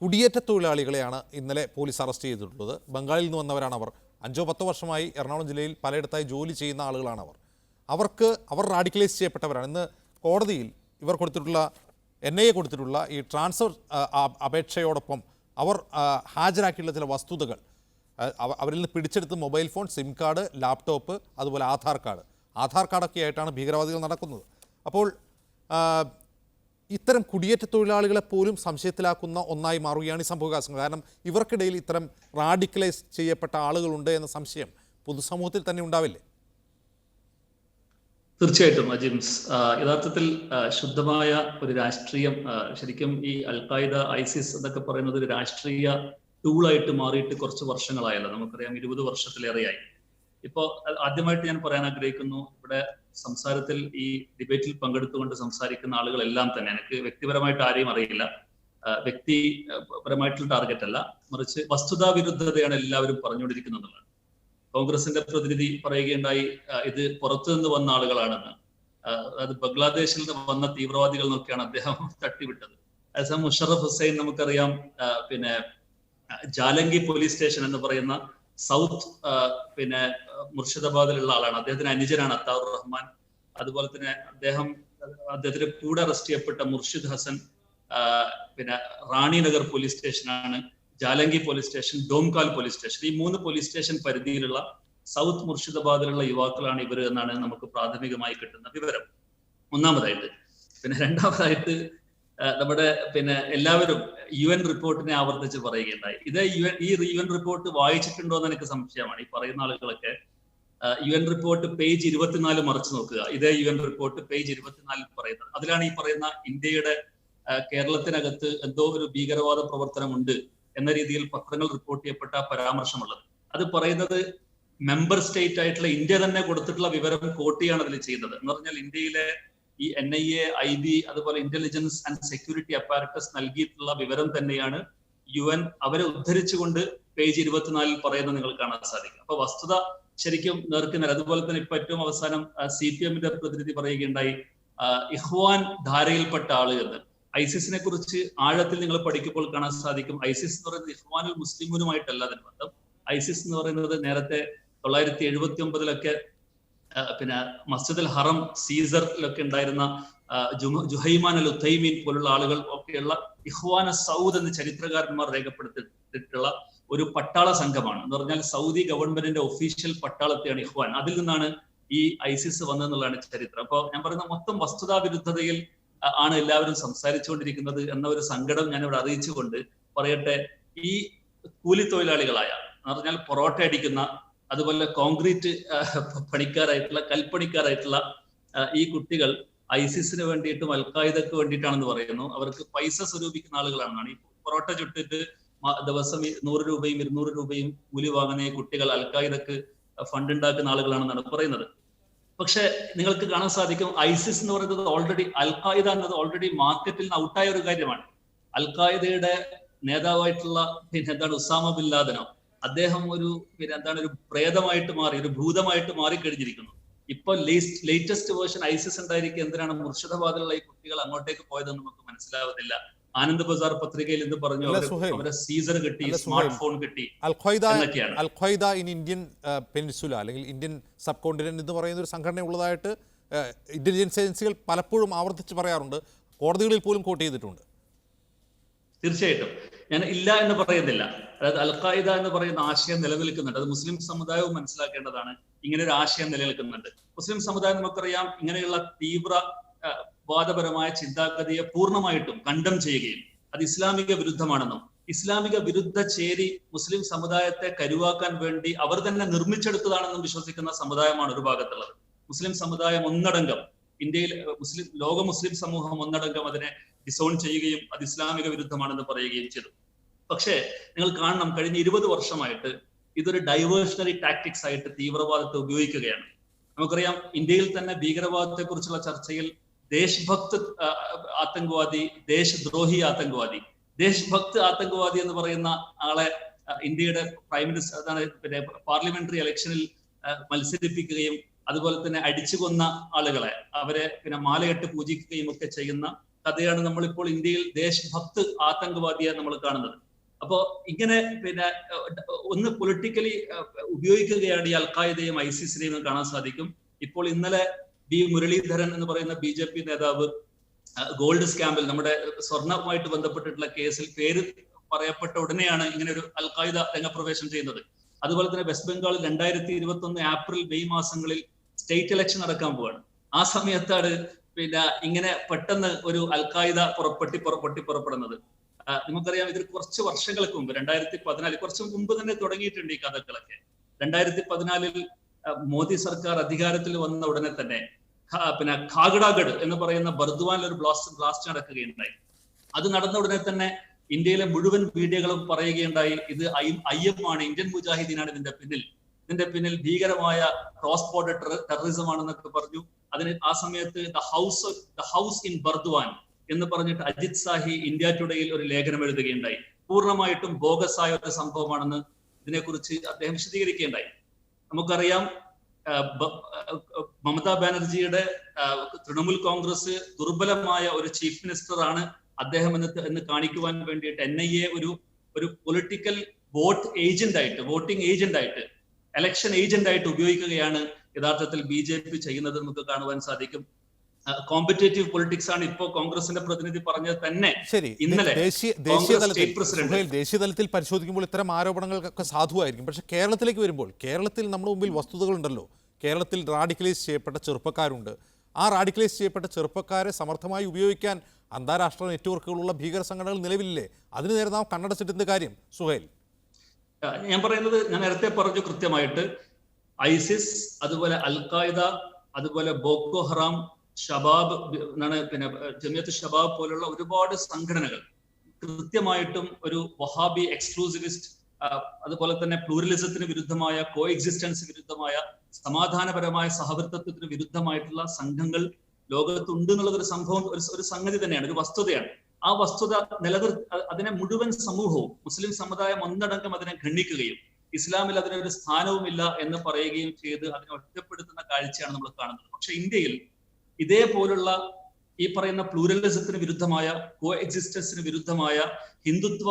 കുടിയേറ്റ തൊഴിലാളികളെയാണ് ഇന്നലെ പോലീസ് അറസ്റ്റ് ചെയ്തിട്ടുള്ളത്. ബംഗാളിൽ നിന്ന് വന്നവരാണ് അവർ. 5-10 വർഷമായി എറണാകുളം ജില്ലയിൽ പലയിടത്തായി ജോലി ചെയ്യുന്ന ആളുകളാണ് അവർ റാഡിക്കലൈസ് ചെയ്യപ്പെട്ടവരാണ്. ഇന്ന് കോടതിയിൽ ഇവർ കൊടുത്തിട്ടുള്ള NIA കൊടുത്തിട്ടുള്ള ഈ ട്രാൻസ്ഫർ അപേക്ഷയോടൊപ്പം അവർ ഹാജരാക്കിയുള്ള ചില വസ്തുതകൾ, അവരിൽ നിന്ന് പിടിച്ചെടുത്ത് mobile phone, sim card, laptop, അതുപോലെ ആധാർ കാർഡൊക്കെ ആയിട്ടാണ് ഭീകരവാദികൾ നടക്കുന്നത്. അപ്പോൾ ഇത്തരം കുടിയേറ്റ തൊഴിലാളികളെ പോലും സംശയത്തിലാക്കുന്ന ഒന്നായി മാറുകയാണ് ഈ സംഭവവികാസങ്ങൾ. കാരണം ഇവർക്കിടയിൽ ഇത്തരം റാഡിക്കലൈസ് ചെയ്യപ്പെട്ട ആളുകളുണ്ട് എന്ന സംശയം പൊതുസമൂഹത്തിൽ തന്നെ ഉണ്ടാവില്ലേ? തീർച്ചയായിട്ടും അജിംസ്, യഥാർത്ഥത്തിൽ ശുദ്ധമായ ഒരു രാഷ്ട്രീയം, ശരിക്കും ഈ അൽഖായിദ, ISIS എന്നൊക്കെ പറയുന്നത് ഒരു രാഷ്ട്രീയ ടൂളായിട്ട് മാറിയിട്ട് കുറച്ച് വർഷങ്ങളായല്ലോ. നമുക്കറിയാം 20 വർഷത്തിലേറെയായി. ഇപ്പോൾ ആദ്യമായിട്ട് ഞാൻ പറയാൻ ആഗ്രഹിക്കുന്നു, ഇവിടെ സംസാരത്തിൽ ഈ ഡിബേറ്റിൽ പങ്കെടുത്തുകൊണ്ട് സംസാരിക്കുന്ന ആളുകളെല്ലാം തന്നെ, എനിക്ക് വ്യക്തിപരമായിട്ട് ആരെയും അറിയില്ല, വ്യക്തിപരമായിട്ടുള്ള ടാർഗറ്റ് അല്ല, മറിച്ച് വസ്തുതാ വിരുദ്ധതയാണ് എല്ലാവരും പറഞ്ഞുകൊണ്ടിരിക്കുന്നത്. കോൺഗ്രസിന്റെ പ്രതിനിധി പറയുകയുണ്ടായി ഇത് പുറത്തു നിന്ന് വന്ന ആളുകളാണെന്ന്. അത് ബംഗ്ലാദേശിൽ നിന്ന് വന്ന തീവ്രവാദികൾ എന്നൊക്കെയാണ് അദ്ദേഹം തട്ടിവിട്ടത്. അതേസമയം മുഷറഫ് ഹുസൈൻ നമുക്കറിയാം, പിന്നെ ജാലങ്കി പോലീസ് സ്റ്റേഷൻ എന്ന് പറയുന്ന സൗത്ത് മുർഷിദാബാദിലുള്ള ആളാണ്. അദ്ദേഹത്തിന് അനുജനാണ് അത്താറുർ റഹ്മാൻ. അതുപോലെ തന്നെ അദ്ദേഹത്തിന്റെ കൂടെ അറസ്റ്റ് ചെയ്യപ്പെട്ട മുർഷിദ് ഹസൻ റാണിനഗർ പോലീസ് സ്റ്റേഷനാണ്, ജാലങ്കി പോലീസ് സ്റ്റേഷൻ, ഡോംകാൽ പോലീസ് സ്റ്റേഷൻ. ഈ 3 പോലീസ് സ്റ്റേഷൻ പരിധിയിലുള്ള സൗത്ത് മുർഷിദാബാദിലുള്ള യുവാക്കളാണ് ഇവർ എന്നാണ് നമുക്ക് പ്രാഥമികമായി കിട്ടുന്ന വിവരം, ഒന്നാമതായിട്ട്. രണ്ടാമതായിട്ട് നമ്മുടെ എല്ലാവരും UN റിപ്പോർട്ടിനെ ആവർത്തിച്ച് പറയുകയുണ്ടായി. ഈ UN റിപ്പോർട്ട് വായിച്ചിട്ടുണ്ടോ എന്ന് എനിക്ക് സംശയമാണ്. ഈ പറയുന്ന ആളുകളൊക്കെ UN റിപ്പോർട്ട് പേജ് 24 മറിച്ച് നോക്കുക. ഇതേ UN റിപ്പോർട്ട് പേജ് 24 പറയുന്നത്, അതിലാണ് ഈ പറയുന്ന ഇന്ത്യയുടെ കേരളത്തിനകത്ത് എന്തോ ഒരു ഭീകരവാദ പ്രവർത്തനമുണ്ട് എന്ന രീതിയിൽ പത്രങ്ങൾ റിപ്പോർട്ട് ചെയ്യപ്പെട്ട പരാമർശമുള്ളത്. അത് പറയുന്നത് മെമ്പർ സ്റ്റേറ്റ് ആയിട്ടുള്ള ഇന്ത്യ തന്നെ കൊടുത്തിട്ടുള്ള വിവരം കോട്ടിയാണ് അതിൽ ചെയ്യുന്നത്. എന്ന് പറഞ്ഞാൽ ഇന്ത്യയിലെ ഈ NIA, IB, അതുപോലെ ഇന്റലിജൻസ് ആൻഡ് സെക്യൂരിറ്റി അപ്പാരറ്റസ് നൽകിയിട്ടുള്ള വിവരം തന്നെയാണ് UN അവരെ ഉദ്ധരിച്ചുകൊണ്ട് പേജ് 24 പറയുന്നത് നിങ്ങൾ കാണാൻ സാധിക്കും. അപ്പൊ വസ്തുത ശരിക്കും നേർക്കുനേർ. അതുപോലെ തന്നെ ഇപ്പൊ ഏറ്റവും അവസാനം CPM-ന്റെ പ്രതിനിധി പറയുകയുണ്ടായി, ഇഖ്വാൻ ധാരയിൽപ്പെട്ട ആള് എന്ന്. ISIS-നെ കുറിച്ച് ആഴത്തിൽ നിങ്ങൾ പഠിക്കുമ്പോൾ കാണാൻ സാധിക്കും, ISIS എന്ന് പറയുന്നത് ഇഖ്വാനുൽ മുസ്ലിമുനുമായിട്ടല്ല അതിന് ബന്ധം. ISIS എന്ന് പറയുന്നത് നേരത്തെ 979 പിന്നെ മസ്ജിദുൽ ഹറം സീസറിലൊക്കെ ഉണ്ടായിരുന്ന ജുഹൈമാൻ അൽ ഉത്തൈമീൻ പോലുള്ള ആളുകൾ ഒക്കെയുള്ള ഇഖ്വാന സൗദ് എന്ന് ചരിത്രകാരന്മാർ രേഖപ്പെടുത്തിയിട്ടുള്ള ഒരു പട്ടാള സംഘമാണ്. എന്ന് പറഞ്ഞാൽ സൗദി ഗവൺമെന്റിന്റെ ഒഫീഷ്യൽ പട്ടാളത്തെയാണ് ഇഖ്വാൻ. അതിൽ നിന്നാണ് ഈ ഐസിസ് വന്നതെന്നുള്ളതാണ് ചരിത്രം. അപ്പോൾ ഞാൻ പറയുന്ന മൊത്തം വസ്തുതാ വിരുദ്ധതയിൽ ആണ് എല്ലാവരും സംസാരിച്ചുകൊണ്ടിരിക്കുന്നത് എന്ന ഒരു സങ്കടം ഞാൻ ഇവിടെ അറിയിച്ചുകൊണ്ട് പറയട്ടെ. ഈ കൂലി തൊഴിലാളികളായ, എന്ന് പറഞ്ഞാൽ പൊറോട്ട അടിക്കുന്ന, അതുപോലെ കോൺക്രീറ്റ് പണിക്കാരായിട്ടുള്ള, കൽപ്പണിക്കാരായിട്ടുട്ടുള്ള ഈ കുട്ടികൾ ഐസിസിന് വേണ്ടിയിട്ടും അൽഖായിദക്ക് വേണ്ടിയിട്ടാണെന്ന് പറയുന്നു. അവർക്ക് പൈസ സ്വരൂപിക്കുന്ന ആളുകളാണെന്നാണ്. ഈ പൊറോട്ട ചുട്ടിട്ട് ദിവസം 100 രൂപയും 200 രൂപയും കൂലി വാങ്ങുന്ന ഈ കുട്ടികൾ അൽഖായിദക്ക് ഫണ്ട് ഉണ്ടാക്കുന്ന ആളുകളാണെന്നാണ് പറയുന്നത്. പക്ഷെ നിങ്ങൾക്ക് കാണാൻ സാധിക്കും, ഐസിസ് എന്ന് പറയുന്നത് ഓൾറെഡി, അൽഖായിദ എന്നത് ഓൾറെഡി മാർക്കറ്റിൽ നിന്ന് ഔട്ടായ ഒരു കാര്യമാണ്. അൽഖായിദയുടെ നേതാവായിട്ടുള്ള ഉസാമ ബിൻ ലാദനോ, അദ്ദേഹം ഒരു ഒരു പ്രേതമായിട്ട് മാറി, ഒരു ഭൂതമായിട്ട് മാറിക്കഴിഞ്ഞിരിക്കുന്നു. ഇപ്പൊ ലേറ്റസ്റ്റ് വേർഷൻ ഐസിസ് ഉണ്ടായിരിക്കും. എന്തിനാണ് മുർഷിദാബാദിലുള്ള ഈ കുട്ടികൾ അങ്ങോട്ടേക്ക് പോയതെന്ന് നമുക്ക് മനസ്സിലാവുന്നില്ല. ആനന്ദ് ബസാർ പത്രികയിൽ എന്ത് പറഞ്ഞു? അവരെ സീസർ കിട്ടി, സ്മാർട്ട് ഫോൺ കിട്ടി. അൽഖ്വയ്ദ ഇൻ ഇന്ത്യൻ പെനിൻസുല അല്ലെങ്കിൽ ഇന്ത്യൻ സബ് കോണ്ടിനെന്റ് എന്ന് പറയുന്ന ഒരു സംഘടന ഉള്ളതായിട്ട് ഇന്റലിജൻസ് ഏജൻസികൾ പലപ്പോഴും ആവർത്തിച്ച് പറയാറുണ്ട്, കോടതികളിൽ പോലും കോട്ട് ചെയ്തിട്ടുണ്ട്. തീർച്ചയായിട്ടും ഞാൻ ഇല്ല എന്ന് പറയുന്നില്ല. അതായത് അൽഖായിദ എന്ന് പറയുന്ന ആശയം നിലനിൽക്കുന്നുണ്ട്. അത് മുസ്ലിം സമുദായവും മനസ്സിലാക്കേണ്ടതാണ്. ഇങ്ങനെ ഒരു ആശയം നിലനിൽക്കുന്നുണ്ട്. മുസ്ലിം സമുദായം നമുക്കറിയാം ഇങ്ങനെയുള്ള തീവ്ര വാദപരമായ ചിന്താഗതിയെ പൂർണ്ണമായിട്ടും കണ്ടം ചെയ്യുകയും അത് ഇസ്ലാമിക വിരുദ്ധമാണെന്നും ഇസ്ലാമിക വിരുദ്ധ ചേരി മുസ്ലിം സമുദായത്തെ കരുവാക്കാൻ വേണ്ടി അവർ തന്നെ നിർമ്മിച്ചെടുത്തതാണെന്നും വിശ്വസിക്കുന്ന സമുദായമാണ് ഒരു ഭാഗത്തുള്ളത്. മുസ്ലിം സമുദായം ഒന്നടങ്കം, ഇന്ത്യയിൽ ലോക മുസ്ലിം സമൂഹം ഒന്നടങ്കം അതിനെ ഡിസോൺ ചെയ്യുകയും അത് ഇസ്ലാമിക വിരുദ്ധമാണെന്ന് പറയുകയും ചെയ്തു. പക്ഷേ നിങ്ങൾ കാണണം, കഴിഞ്ഞ 20 വർഷമായിട്ട് ഇതൊരു ഡൈവേർഷണറി ടാക്ടിക്സ് ആയിട്ട് തീവ്രവാദത്തെ ഉപയോഗിക്കുകയാണ്. നമുക്കറിയാം, ഇന്ത്യയിൽ തന്നെ ഭീകരവാദത്തെ കുറിച്ചുള്ള ചർച്ചയിൽ ദേശഭക്ത് ആതങ്കവാദി, ദേശദ്രോഹി ആതങ്കവാദി, ദേശഭക്ത് ആതങ്കവാദി എന്ന് പറയുന്ന ആളെ ഇന്ത്യയുടെ പ്രൈം മിനിസ്റ്റർ, അതാണ് പിന്നെ പാർലമെന്ററി ഇലക്ഷനിൽ മത്സരിപ്പിക്കുകയും അതുപോലെ തന്നെ അടിച്ചുകൊന്ന ആളുകളെ അവരെ പിന്നെ മാലയിട്ട് പൂജിക്കുകയും ഒക്കെ ചെയ്യുന്ന കഥയാണ് നമ്മളിപ്പോൾ ഇന്ത്യയിൽ ദേശഭക്ത് ആതങ്കവാദിയെ നമ്മൾ കാണുന്നത്. അപ്പോ ഇങ്ങനെ പിന്നെ ഒന്ന് പൊളിറ്റിക്കലി ഉപയോഗിക്കുകയാണ് ഈ അൽഖായിദയും ഐസിസിനെയും കാണാൻ സാധിക്കും. ഇപ്പോൾ ഇന്നലെ ബി മുരളീധരൻ എന്ന് പറയുന്ന BJP നേതാവ് ഗോൾഡ് സ്കാമിൽ, നമ്മുടെ സ്വർണവുമായിട്ട് ബന്ധപ്പെട്ടിട്ടുള്ള കേസിൽ പേര് പറയപ്പെട്ട ഉടനെയാണ് ഇങ്ങനെ ഒരു അൽഖായിദ രംഗപ്രവേശനം ചെയ്യുന്നത്. അതുപോലെ തന്നെ വെസ്റ്റ് ബംഗാളിൽ 2021 ഏപ്രിൽ മെയ് മാസങ്ങളിൽ സ്റ്റേറ്റ് ഇലക്ഷൻ നടക്കാൻ പോവാണ്. ആ സമയത്താണ് പിന്നെ ഇങ്ങനെ പെട്ടെന്ന് ഒരു അൽഖായിദ പുറപ്പെടുന്നത്. നമുക്കറിയാം, ഇതിൽ കുറച്ച് വർഷങ്ങൾക്ക് മുമ്പ് 2014, കുറച്ച് മുമ്പ് തന്നെ തുടങ്ങിയിട്ടുണ്ട് ഈ കഥകളൊക്കെ. 2014 മോദി സർക്കാർ അധികാരത്തിൽ വന്ന ഉടനെ തന്നെ പിന്നെ ഖാഗഡാഗഡ് എന്ന് പറയുന്ന ബർദ്വാനിൽ ഒരു ബ്ലാസ്റ്റ് നടക്കുകയുണ്ടായി. അത് നടന്ന ഉടനെ തന്നെ ഇന്ത്യയിലെ മുഴുവൻ മീഡിയകളും പറയുകയുണ്ടായി, ഇത് IM ആണ്, ഇന്ത്യൻ മുജാഹിദീനാണ് ഇതിന്റെ പിന്നിൽ ഭീകരമായ ക്രോസ് ബോർഡർ ടെററിസം ആണെന്നൊക്കെ പറഞ്ഞു. അതിന് ആ സമയത്ത് ദ ഹൗസ് ഇൻ ബർദ്വാൻ എന്ന് പറഞ്ഞിട്ട് അജിത് സാഹി ഇന്ത്യ ടുഡേയിൽ ഒരു ലേഖനം എഴുതുകയുണ്ടായി. പൂർണ്ണമായിട്ടും ബോഗസായ ഒരു സംഭവമാണെന്ന് ഇതിനെക്കുറിച്ച് അദ്ദേഹം വിശദീകരിക്കുകയുണ്ടായി. നമുക്കറിയാം, മമതാ ബാനർജിയുടെ തൃണമൂൽ കോൺഗ്രസ് ദുർബലമായ ഒരു ചീഫ് മിനിസ്റ്റർ ആണ് അദ്ദേഹം എന്ന് കാണിക്കുവാൻ വേണ്ടിയിട്ട് NIA ഒരു പൊളിറ്റിക്കൽ വോട്ടിംഗ് ഏജന്റ് ആയിട്ട് എലക്ഷൻ ഏജന്റ് ആയിട്ട് ഉപയോഗിക്കുകയാണ് യഥാർത്ഥത്തിൽ BJP ചെയ്യുന്നത് നമുക്ക് കാണുവാൻ സാധിക്കും. കോമ്പറ്റേറ്റീവ് പൊളിറ്റിക്സ് ആണ് ഇപ്പോൾ കോൺഗ്രസിന്റെ പ്രതിനിധി പറഞ്ഞത് തന്നെ. ശരി, ഇന്നലെ ദേശീയ തലത്തിൽ പരിശോധിക്കുമ്പോൾ ഇത്തരം ആരോപണങ്ങൾക്കൊക്കെ സാധുവായിരിക്കും. പക്ഷെ കേരളത്തിലേക്ക് വരുമ്പോൾ, കേരളത്തിൽ നമ്മുടെ മുമ്പിൽ വസ്തുതകളുണ്ടല്ലോ. കേരളത്തിൽ റാഡിക്കലൈസ് ചെയ്യപ്പെട്ട ചെറുപ്പക്കാരുണ്ട്. ആ റാഡിക്കലൈസ് ചെയ്യപ്പെട്ട ചെറുപ്പക്കാരെ സമർത്ഥമായി ഉപയോഗിക്കാൻ അന്താരാഷ്ട്ര നെറ്റ്വർക്കുകളുള്ള ഭീകര സംഘടനകൾ നിലവിലില്ലേ? അതിന് നേരെ നാം കണ്ണടച്ചിട്ടെന്ത് കാര്യം? സുഹൈൽ, ഞാൻ പറയുന്നത്, ഞാൻ നേരത്തെ പറഞ്ഞു കൃത്യമായിട്ട്, ഐസിസ്, അതുപോലെ അൽഖായിദ, അതുപോലെ ബോക്കോ ഹറാം, ഷബാബ് എന്നാണ്, പിന്നെ ജമിയത്ത് ഷബാബ് പോലുള്ള ഒരുപാട് സംഘടനകൾ കൃത്യമായിട്ടും ഒരു വഹാബി എക്സ്ക്ലൂസിവിസ്റ്റ്, അതുപോലെ തന്നെ പ്ലൂറലിസത്തിന് വിരുദ്ധമായ, കോ എക്സിസ്റ്റൻസ് വിരുദ്ധമായ, സമാധാനപരമായ സഹവർത്തിത്വത്തിന് വിരുദ്ധമായിട്ടുള്ള സംഘങ്ങൾ ലോകത്തുണ്ട് എന്നുള്ളത് ഒരു സംഭവം, ഒരു സംഗതി തന്നെയാണ്, ഒരു വസ്തുതയാണ്. ആ വസ്തുത അതിനെ മുഴുവൻ സമൂഹവും, മുസ്ലിം സമുദായം ഒന്നടങ്കം അതിനെ ഖണ്ഡിക്കുകയും ഇസ്ലാമിൽ അതിനൊരു സ്ഥാനവുമില്ല എന്ന് പറയുകയും ചെയ്ത് അതിനെ ഒറ്റപ്പെടുത്തുന്ന കാഴ്ചയാണ് നമ്മൾ കാണുന്നത്. പക്ഷെ ഇന്ത്യയിൽ ഇതേപോലുള്ള ഈ പറയുന്ന പ്ലൂറലിസത്തിന് വിരുദ്ധമായ, കോ എക്സിസ്റ്റൻസിന് വിരുദ്ധമായ ഹിന്ദുത്വ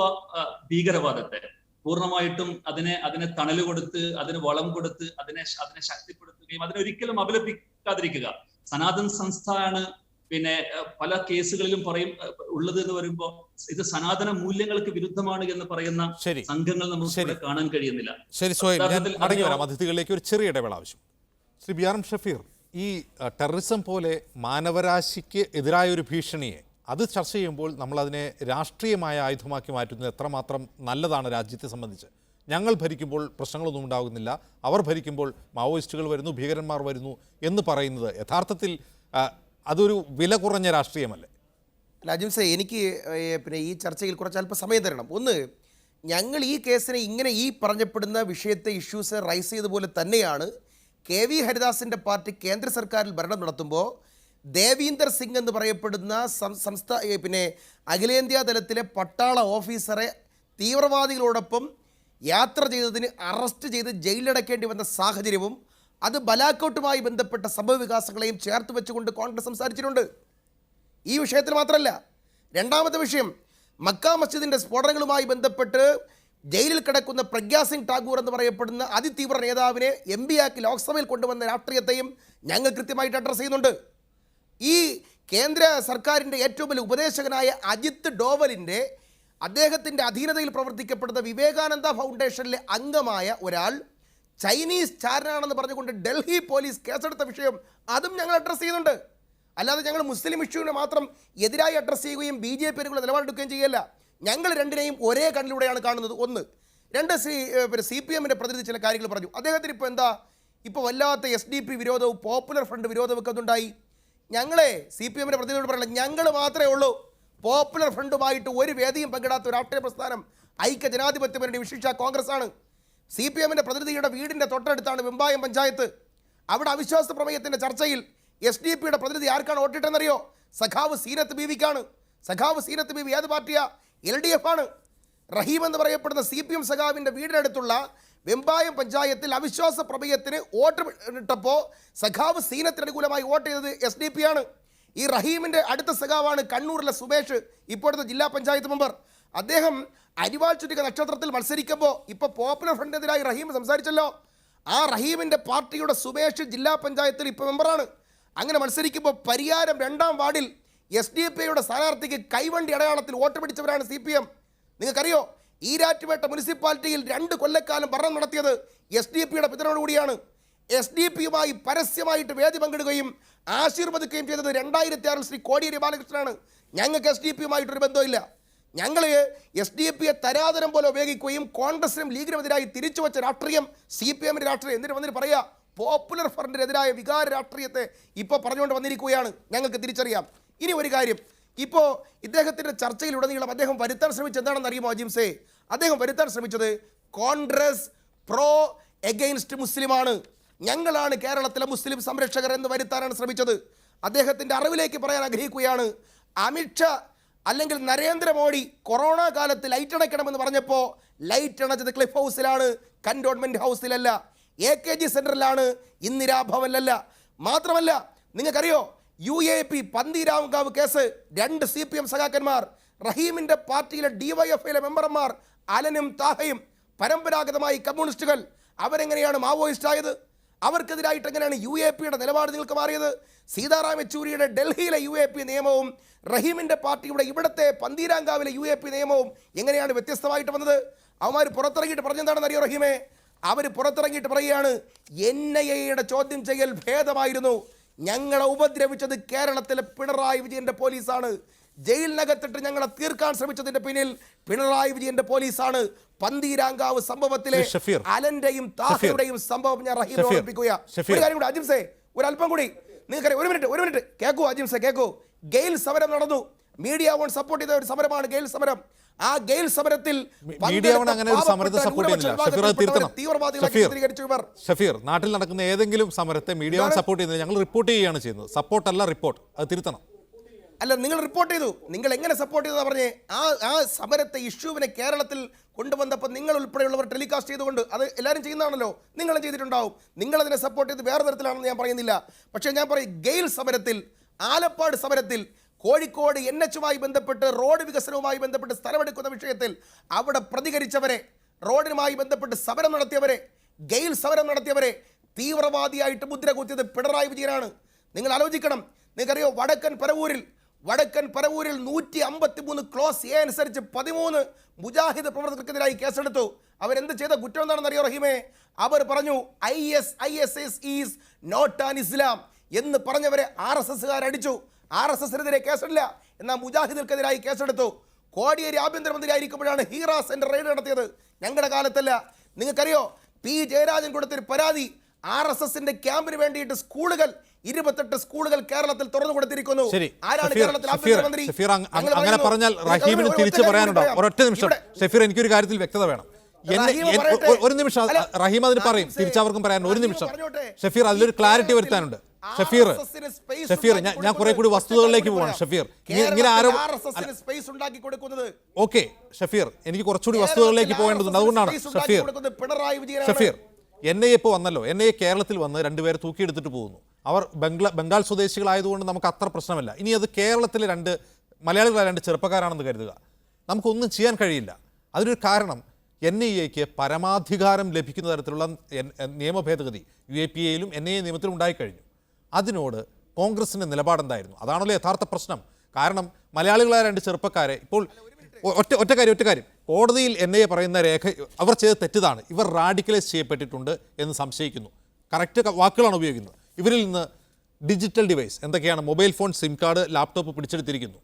ഭീകരവാദത്തെ പൂർണ്ണമായിട്ടും അതിനെ തണല് കൊടുത്ത്, അതിന് വളം കൊടുത്ത്, അതിനെ ശക്തിപ്പെടുത്തുകയും അതിനൊരിക്കലും അപലപിക്കാതിരിക്കുക. സനാതൻ സംസ്ഥയാണ് പിന്നെ പല കേസുകളിലും ഉള്ളത് എന്ന് പറയുമ്പോൾ ഇത് സനാതന മൂല്യങ്ങൾക്ക് വിരുദ്ധമാണ് എന്ന് പറയുന്ന സംഘങ്ങൾ നമുക്ക് കാണാൻ കഴിയുന്നില്ല. ശരി സോയിൽ, ഞാൻ മടങ്ങി വരാം അതിഥികളിലേക്ക്. ഒരു ചെറിയ ഇടവേള ആവശ്യം. Shri B R M Shafeer, ഈ ടെററിസം പോലെ മാനവരാശിക്ക് എതിരായ ഒരു ഭീഷണിയെ അത് ചർച്ച ചെയ്യുമ്പോൾ നമ്മളതിനെ രാഷ്ട്രീയമായ ആയുധമാക്കി മാറ്റുന്നത് എത്രമാത്രം നല്ലതാണ് രാജ്യത്തെ സംബന്ധിച്ച്? ഞങ്ങൾ ഭരിക്കുമ്പോൾ പ്രശ്നങ്ങളൊന്നും ഉണ്ടാകുന്നില്ല, അവർ ഭരിക്കുമ്പോൾ മാവോയിസ്റ്റുകൾ വരുന്നു, ഭീകരന്മാർ വരുന്നു എന്ന് പറയുന്നത് യഥാർത്ഥത്തിൽ അതൊരു വില കുറഞ്ഞ രാഷ്ട്രീയമല്ലേ? അജിംസെ, എനിക്ക് പിന്നെ ഈ ചർച്ചയിൽ കുറച്ച് അല്പം സമയം തരണം. ഒന്ന്, ഞങ്ങൾ ഈ കേസിനെ ഇങ്ങനെ ഈ പറഞ്ഞപ്പെടുന്ന വിഷയത്തെ ഇഷ്യൂസ് റൈസ് ചെയ്തതുപോലെ തന്നെയാണ് KV ഹരിദാസിൻ്റെ പാർട്ടി കേന്ദ്ര സർക്കാരിൽ ഭരണം നടത്തുമ്പോൾ ദേവീന്ദർ സിംഗ് എന്ന് പറയപ്പെടുന്ന പിന്നെ അഖിലേന്ത്യാ തലത്തിലെ പട്ടാള ഓഫീസറെ തീവ്രവാദികളോടൊപ്പം യാത്ര ചെയ്തതിന് അറസ്റ്റ് ചെയ്ത് ജയിലിലടക്കേണ്ടി വന്ന സാഹചര്യവും അത് ബലാക്കോട്ടുമായി ബന്ധപ്പെട്ട സംഭവ വികാസങ്ങളെയും ചേർത്ത് വെച്ചുകൊണ്ട് കോൺഗ്രസ് സംസാരിച്ചിട്ടുണ്ട്. ഈ വിഷയത്തിൽ മാത്രമല്ല, രണ്ടാമത്തെ വിഷയം മക്ക മസ്ജിദിൻ്റെ സ്ഫോടനങ്ങളുമായി ബന്ധപ്പെട്ട് ജയിലിൽ കിടക്കുന്ന പ്രഗ്യാ സിംഗ് ഠാക്കൂർ എന്ന് പറയപ്പെടുന്ന അതിതീവ്ര നേതാവിനെ MP ആക്കി ലോക്സഭയിൽ കൊണ്ടുവന്ന രാഷ്ട്രീയത്തെയും ഞങ്ങൾ കൃത്യമായിട്ട് അഡ്രസ്സ് ചെയ്യുന്നുണ്ട്. ഈ കേന്ദ്ര സർക്കാരിൻ്റെ ഏറ്റവും വലിയ ഉപദേശകനായ അജിത് ഡോവലിൻ്റെ അദ്ദേഹത്തിൻ്റെ അധീനതയിൽ പ്രവർത്തിക്കപ്പെടുന്ന വിവേകാനന്ദ ഫൗണ്ടേഷനിലെ അംഗമായ ഒരാൾ ചൈനീസ് ചാരനാണെന്ന് പറഞ്ഞുകൊണ്ട് ഡൽഹി പോലീസ് കേസെടുത്ത വിഷയം അതും ഞങ്ങൾ അഡ്രസ്സ് ചെയ്യുന്നുണ്ട്. അല്ലാതെ ഞങ്ങൾ മുസ്ലിം ഇഷ്യൂവിനെ മാത്രം എതിരായി അഡ്രസ്സ് ചെയ്യുകയും BJP നിലപാടെടുക്കുകയും ചെയ്യല്ല. ഞങ്ങൾ രണ്ടിനെയും ഒരേ കണ്ണിലൂടെയാണ് കാണുന്നത്. ഒന്ന്. രണ്ട്, CPM-ൻ്റെ പ്രതിനിധി ചില കാര്യങ്ങൾ പറഞ്ഞു. അദ്ദേഹത്തിന് ഇപ്പോൾ എന്താ വല്ലാത്ത SDP വിരോധവും പോപ്പുലർ ഫ്രണ്ട് വിരോധവും ഒക്കെ ഉണ്ടായി. ഞങ്ങളെ CPM-ൻ്റെ പ്രതിനിധിയോട് പറയണം, ഞങ്ങൾ മാത്രമേ ഉള്ളൂ പോപ്പുലർ ഫ്രണ്ടുമായിട്ട് ഒരു വേദിയും പങ്കിടാത്ത രാഷ്ട്രീയ പ്രസ്ഥാനം. ഐക്യ ജനാധിപത്യ മുന്നണി വിശിഷ്ട കോൺഗ്രസ് ആണ്. CPM-ൻ്റെ പ്രതിനിധിയുടെ വീടിൻ്റെ തൊട്ടടുത്താണ് വെമ്പായം പഞ്ചായത്ത്. അവിടെ അവിശ്വാസ പ്രമേയത്തിൻ്റെ ചർച്ചയിൽ SDP-യുടെ പ്രതിനിധി ആർക്കാണ് വോട്ടിട്ടെന്നറിയോ? സഖാവ് സീനത്ത് ബീവിക്കാണ്. സഖാവ് സീനത്ത് ബീവി ഏത് പാർട്ടിയാ? LDF ആണ്. റഹീം എന്ന് പറയപ്പെടുന്ന CPM സഖാവിൻ്റെ വീടിനടുത്തുള്ള വെമ്പായം പഞ്ചായത്തിൽ അവിശ്വാസ പ്രമേയത്തിന് വോട്ട് ഇട്ടപ്പോൾ സഖാവ് സീനത്തിന് അനുകൂലമായി വോട്ട് ചെയ്തത് SDP ആണ്. ഈ റഹീമിൻ്റെ അടുത്ത സഖാവാണ് കണ്ണൂരിലെ സുമേഷ്, ഇപ്പോഴത്തെ ജില്ലാ പഞ്ചായത്ത് മെമ്പർ. അദ്ദേഹം അരിവാൾ ചുറ്റിക നക്ഷത്രത്തിൽ മത്സരിക്കുമ്പോൾ ഇപ്പോൾ പോപ്പുലർ ഫ്രണ്ടിനെതിരായി റഹീം സംസാരിച്ചല്ലോ. ആ റഹീമിൻ്റെ പാർട്ടിയുടെ സുമേഷ് ജില്ലാ പഞ്ചായത്തിൽ ഇപ്പോൾ മെമ്പറാണ്. അങ്ങനെ മത്സരിക്കുമ്പോൾ പരിയാരം 2-ാം വാർഡിൽ SDP-യുടെ സ്ഥാനാർത്ഥിക്ക് കൈവണ്ടി അടയാളത്തിൽ വോട്ട് പിടിച്ചവരാണ് CPM. നിങ്ങൾക്കറിയോ, ഈരാറ്റുപേട്ട മുനിസിപ്പാലിറ്റിയിൽ 2 കൊല്ലക്കാലം ഭരണം നടത്തിയത് SDP-യുടെ പിന്തുണയോടുകൂടിയാണ്. SDP-യുമായി പരസ്യമായിട്ട് വേദി പങ്കിടുകയും ആശീർവദിക്കുകയും ചെയ്തത് 2006-ൽ ശ്രീ കോടിയേരി ബാലകൃഷ്ണനാണ്. ഞങ്ങൾക്ക് SDP-യുമായിട്ടൊരു ബന്ധമില്ല. ഞങ്ങൾ SDP-യെ തരാതരം പോലെ ഉപയോഗിക്കുകയും കോൺഗ്രസിനും ലീഗിനുമെതിരായി തിരിച്ചു വെച്ച രാഷ്ട്രീയം CPM-ൻ്റെ രാഷ്ട്രീയം എന്നിട്ട് വന്നിട്ട് പറയുക പോപ്പുലർ ഫ്രണ്ടിനെതിരായ വികാര രാഷ്ട്രീയത്തെ ഇപ്പോൾ പറഞ്ഞുകൊണ്ട് വന്നിരിക്കുകയാണ്. ഞങ്ങൾക്ക് തിരിച്ചറിയാം. ഇനി ഒരു കാര്യം, ഇപ്പോൾ ഇദ്ദേഹത്തിൻ്റെ ചർച്ചയിലുടനീളം അദ്ദേഹം വരുത്താൻ ശ്രമിച്ചത് എന്താണെന്ന് അറിയുമോ അജിംസേ? അദ്ദേഹം വരുത്താൻ ശ്രമിച്ചത് കോൺഗ്രസ് പ്രോ എഗെയിൻസ്റ്റ് മുസ്ലിമാണ്, ഞങ്ങളാണ് കേരളത്തിലെ മുസ്ലിം സംരക്ഷകർ എന്ന് വരുത്താനാണ് ശ്രമിച്ചത്. അദ്ദേഹത്തിൻ്റെ അറിവിലേക്ക് പറയാൻ ആഗ്രഹിക്കുകയാണ്, അമിത്ഷാ അല്ലെങ്കിൽ നരേന്ദ്രമോദി കൊറോണ കാലത്ത് ലൈറ്റ് അണയ്ക്കണമെന്ന് പറഞ്ഞപ്പോൾ ലൈറ്റ് അണച്ചത് ക്ലിഫ് ഹൗസിലാണ്, കന്റോൺമെൻറ്റ് ഹൗസിലല്ല. AKG സെൻറ്ററിലാണ്, ഇന്ദിരാഭവനിലല്ല. മാത്രമല്ല, നിങ്ങൾക്കറിയോ UAP പന്തീരാവുകാവ് കേസ് 2 CPM സഖാക്കന്മാർ, റഹീമിൻ്റെ പാർട്ടിയിലെ DYFIയിലെ മെമ്പർമാർ അലനും താഹയും പരമ്പരാഗതമായി കമ്മ്യൂണിസ്റ്റുകൾ, അവരെങ്ങനെയാണ് മാവോയിസ്റ്റ് ആയത്? അവർക്കെതിരായിട്ട് എങ്ങനെയാണ് UAPയുടെ നിലപാട് നിങ്ങൾക്ക് മാറിയത്? സീതാറാം യെച്ചൂരിയുടെ ഡൽഹിയിലെ UAP നിയമവും റഹീമിൻ്റെ പാർട്ടിയുടെ ഇവിടുത്തെ പന്തീരാങ്കാവിലെ UAP നിയമവും എങ്ങനെയാണ് വ്യത്യസ്തമായിട്ട് വന്നത്? അവന്മാർ പുറത്തിറങ്ങിയിട്ട് പറഞ്ഞെന്താണെന്ന് അറിയോ റഹീമേ? അവർ പുറത്തിറങ്ങിയിട്ട് പറയുകയാണ്, NIA-യുടെ ചോദ്യം ചെയ്യൽ ഭേദമായിരുന്നു, ഞങ്ങളെ ഉപദ്രവിച്ചത് കേരളത്തിലെ പിണറായി വിജയൻ്റെ പോലീസാണ്, ജയിലിനകത്തിട്ട് ഞങ്ങളെ തീർക്കാൻ ശ്രമിച്ചതിൻ്റെ പിന്നിൽ പിണറായി വിജയൻ്റെ പോലീസാണ്. പന്തീരാങ്കാവ് സംഭവത്തിലെ അലന്റെയും താഹയുടെയും സംഭവം ഞാൻ റഹീമിനെ ഓർമ്മിപ്പിക്കുകയാണ്. ഒരു കാര്യം കൂടി അജിംസേ, ഒരല്പം കൂടി നിങ്ങൾക്കറിയാം. ഒരു മിനിറ്റ് കേൾക്കൂ അജിംസേ, കേൾക്കൂ. ഗെയിൽ സമരം നടന്നു. മീഡിയ വൺ സപ്പോർട്ട് ചെയ്ത ഒരു സമരമാണ് ഗെയിൽ സമരം. ആ ഗെയിൽ സമരത്തിൽ ഷഫീർ, നാട്ടിൽ നടക്കുന്ന ഏതെങ്കിലും സമരത്തെ മീഡിയ വൺ സപ്പോർട്ട് ചെയ്യുന്നത് ഞങ്ങൾ റിപ്പോർട്ട് ചെയ്യുകയാണ് ചെയ്യുന്നത്. സപ്പോർട്ടല്ല, റിപ്പോർട്ട്. അത് തിരുത്തണം. അല്ല, നിങ്ങൾ റിപ്പോർട്ട് ചെയ്തു. നിങ്ങൾ എങ്ങനെ സപ്പോർട്ട് ചെയ്തതാ പറഞ്ഞേ? ആ സമരത്തെ ഇഷ്യൂവിനെ കേരളത്തിൽ കൊണ്ടുവന്നപ്പോൾ നിങ്ങൾ ഉൾപ്പെടെയുള്ളവർ ടെലികാസ്റ്റ് ചെയ്തുകൊണ്ട്, അത് എല്ലാവരും ചെയ്യുന്നതാണല്ലോ, നിങ്ങളും ചെയ്തിട്ടുണ്ടാവും. നിങ്ങളതിനെ സപ്പോർട്ട് ചെയ്ത് വേറെ തരത്തിലാണെന്ന് ഞാൻ പറയുന്നില്ല. പക്ഷേ ഞാൻ പറയും, ഗെയിൽ സമരത്തിൽ, ആലപ്പാട് സമരത്തിൽ, കോഴിക്കോട് NH-മായി ബന്ധപ്പെട്ട് റോഡ് വികസനവുമായി ബന്ധപ്പെട്ട് സ്ഥലമെടുക്കുന്ന വിഷയത്തിൽ അവിടെ പ്രതികരിച്ചവരെ, റോഡിനുമായി ബന്ധപ്പെട്ട് സമരം നടത്തിയവരെ, ഗെയിൽ സമരം നടത്തിയവരെ തീവ്രവാദിയായിട്ട് മുദ്ര കുത്തിയത് പിണറായി വിജയനാണ്. നിങ്ങൾ ആലോചിക്കണം. നിങ്ങൾക്കറിയോ, വടക്കൻ പരവൂരിൽ 153 ക്ലോസ് എ അനുസരിച്ച് 13 മുജാഹിദ് പ്രവർത്തകർക്കെതിരായി കേസെടുത്തു. അവരെന്ത് ചെയ്ത കുറ്റം എന്താണെന്നറിയോ റഹീമേ? അവർ പറഞ്ഞു ISIS ഈസ് നോട്ട് ആൻ ഇസ്ലാം എന്ന് പറഞ്ഞവരെ RSSകാർ അടിച്ചു. RSSനെതിരെ കേസില്ല, എന്നാൽ മുജാഹിദുകൾക്കെതിരായി കേസെടുത്തു. കോടിയേരി ആഭ്യന്തരമന്ത്രി ആയിരിക്കുമ്പോഴാണ് ഹീറ സെന്റർ റെയ്ഡ് നടത്തിയത്, ഞങ്ങളുടെ കാലത്തല്ല. നിങ്ങൾക്കറിയോ, P ജയരാജൻ കൊടുത്തൊരു പരാതി, RSSന്റെ ക്യാമ്പിന് വേണ്ടിയിട്ട് 28 സ്കൂളുകൾ കേരളത്തിൽ തുറന്നു കൊടുത്തിരിക്കുന്നു. ആരാണ് കേരളത്തിൽ ആഭ്യന്തരമന്ത്രി? അങ്ങനെ പറഞ്ഞാൽ റഹീമിന് തിരിച്ചു പറയാനുണ്ടോ? ഒരൊറ്റ നിമിഷം ഷഫീർ, എനിക്കൊരു കാര്യത്തിൽ വ്യക്തത വേണം. ഒരു നിമിഷം റഹീം അതിന് പറയും, തിരിച്ചവർക്കും പറയാനുണ്ട്. ഒരു നിമിഷം ഷഫീർ, അതിലൊരു ക്ലാരിറ്റി വരുത്താനുണ്ട്. ഷഫീർ ഞാൻ കുറെ കൂടി വസ്തുതകളിലേക്ക് പോവാണ്. ഷഫീർ ഇങ്ങനെ ഓക്കെ ഷഫീർ, എനിക്ക് കുറച്ചുകൂടി വസ്തുതകളിലേക്ക് പോകേണ്ടതുണ്ട്, അതുകൊണ്ടാണ്. ഷഫീർ NIA ഇപ്പോൾ വന്നല്ലോ, NIA കേരളത്തിൽ വന്ന് 2 പേരെ തൂക്കിയെടുത്തിട്ട് പോകുന്നു. അവർ ബംഗാൾ സ്വദേശികളായതുകൊണ്ട് നമുക്ക് അത്ര പ്രശ്നമല്ല. ഇനി അത് കേരളത്തിലെ 2 മലയാളികളായ 2 ചെറുപ്പക്കാരാണെന്ന് കരുതുക, നമുക്കൊന്നും ചെയ്യാൻ കഴിയില്ല. അതിനൊരു കാരണം NIAക്ക് പരമാധികാരം ലഭിക്കുന്ന തരത്തിലുള്ള നിയമ ഭേദഗതി UAPAയിലും NIA നിയമത്തിലും ഉണ്ടായിക്കഴിഞ്ഞു. അതിനോട് കോൺഗ്രസിൻ്റെ നിലപാടെന്തായിരുന്നു? അതാണല്ലോ യഥാർത്ഥ പ്രശ്നം. കാരണം മലയാളികളായ 2 ചെറുപ്പക്കാരെ ഇപ്പോൾ ഒറ്റ കാര്യം കോടതിയിൽ NIA പറയുന്ന രേഖ അവർ ചെയ്ത തെറ്റിതാണ്, ഇവർ റാഡിക്കലൈസ് ചെയ്യപ്പെട്ടിട്ടുണ്ട് എന്ന് സംശയിക്കുന്നു. കറക്റ്റ് വാക്കുകളാണ് ഉപയോഗിക്കുന്നത്. ഇവരിൽ നിന്ന് ഡിജിറ്റൽ ഡിവൈസ് എന്തൊക്കെയാണ്, mobile phone, sim card, laptop പിടിച്ചെടുത്തിരിക്കുന്നു.